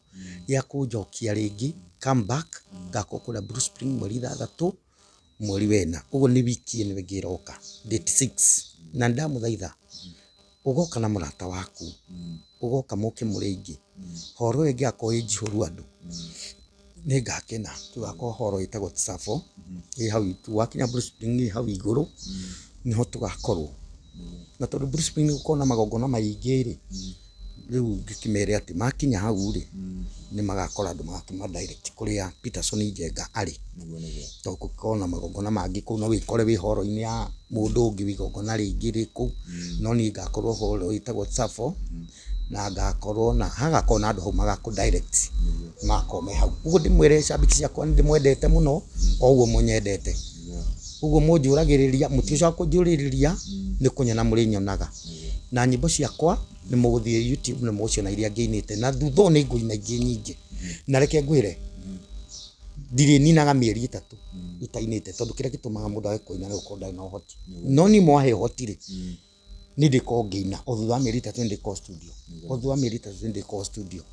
gĩa kũnjokia rĩngĩ come back ngakorwo kũrĩa Blue Spring mweri 3 mweri wena ũguo nĩ wiki ĩno ĩngĩ ĩroka date 6 na ndamũthaitha ũgoka na mũrata waku ũgoka mũke mũrĩ aingĩ horo ĩngĩakorwo ĩnjihũru andũ nĩngakena tũgakorwo horo ĩtagwo Tsavo hau wakinya Blue Spring hau igũrũ niho tũgakorwo na tondũ Blue Spring gũkorwo na magongona maingĩ rĩ rĩu ngĩkĩmere atĩ makinya hau rĩ nĩ magakora andũ magakĩma direct kũrĩa Peterson Njenga arĩ tondũ gũkorwo na magongona mangĩ kũu no wĩkore wĩ horo-inĩ ya mũndũ ũngĩ wĩgongona rĩngĩ rĩ kũu no niĩ ngakorwo horo ĩtagwo Tsavo na ngakorwo na hagakorwo na andũ hau magakũ direct makome hau ũguo ndĩmwĩre shabiki ciakwa nĩ ndĩmwendete mũno o ũguo mũnyendete ũguo mũnjũragĩrĩria mũticoka kũnjũrĩrĩria nĩ kũnyona mũrĩ nyonaga na nyĩmbo ciakwa nĩ mũgũthiĩ YouTube nĩ mũciona iria ngĩinĩte na thutha nĩ ngũina ingĩ nyingĩ na reke ngwĩre ndirĩ ninaga mĩeri 3 itainĩte tondũ kĩrĩa gĩtũmaga mũndũ age kũina nĩ gũkorwo ndarĩ na ũhoti no niĩ mwahe ũhoti rĩ nĩ ndĩkorwo ngĩina o thutha wa mĩeri 3 ndĩkorwo studio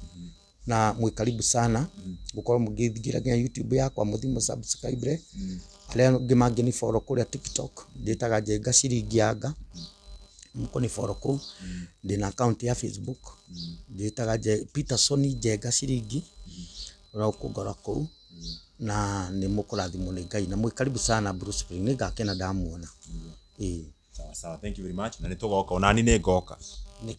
na mwĩ karibu sana gũkorwo mũgĩthigira nginya YouTube yakwa mũthimo subscribe arĩa angĩ mangĩ ni follow kũrĩa TikTok ndĩtaga Njenga ciringi anga mũko ni follow kũu ndĩna account ya Facebook ndĩtaga Peterson Njenga ciringi ũrakũngora kũu na nĩ mũkũrathimwo nĩ Ngai na mwĩ karibu sana Blue Spring nĩ ngakena ndamuona sawa thank you very much na nĩ tũgoka ona nĩ ngoka nĩ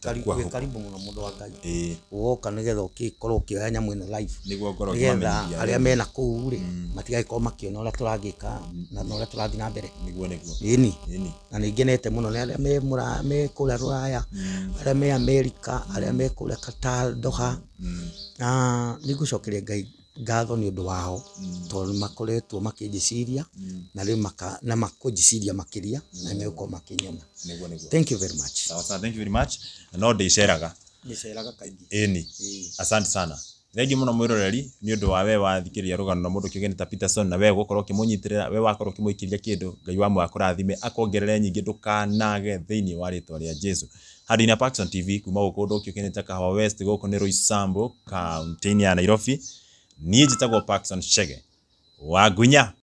karibu mũno mũndũ wa Ngai ũgoka nĩgetha ũkĩkorwo ũkĩoya nyamũ ĩno live nĩguo ngoro nĩgetha arĩa mena kũu rĩ matigagĩkorwo makĩona ũrĩa tũragĩka na ũrĩa tũrathiĩ na mbere nĩguo na nĩ ngenete mũno nĩ arĩa me kũrĩa Rũraya arĩa me Amerika arĩa me kũrĩa Qatar Doha na nĩ ngũcokeria Ngai ngatho nĩ ũndũ wao tondũ makoretwo makĩnjiciria na rĩu na makũnjiciria makĩria na megũkorwo makĩnyona thank you very much sawa thank you very much no ndĩceraga kaingĩ asante sana thengi mũno mwĩroreri nĩ ũndũ wa we wathikĩrĩria rũgano na mũndũ kĩũgeni ta Peterson na we gũkorwo ũkĩmũnyitĩrĩra we wakorwo ũkĩmũikĩria kĩndũ Ngai wa mũakũrathime akongerere nyingĩ ndũkanage thĩinĩ wa rĩtwa rĩa Jesu handũ-inĩ Paxson TV kuma gũkũ ũndũ kĩũgeni ta Kahawa West gũkũ nĩ Roysambu kaunti-inĩ ya Nairobi niĩ njĩtagwo Paxson Chege wa Gunya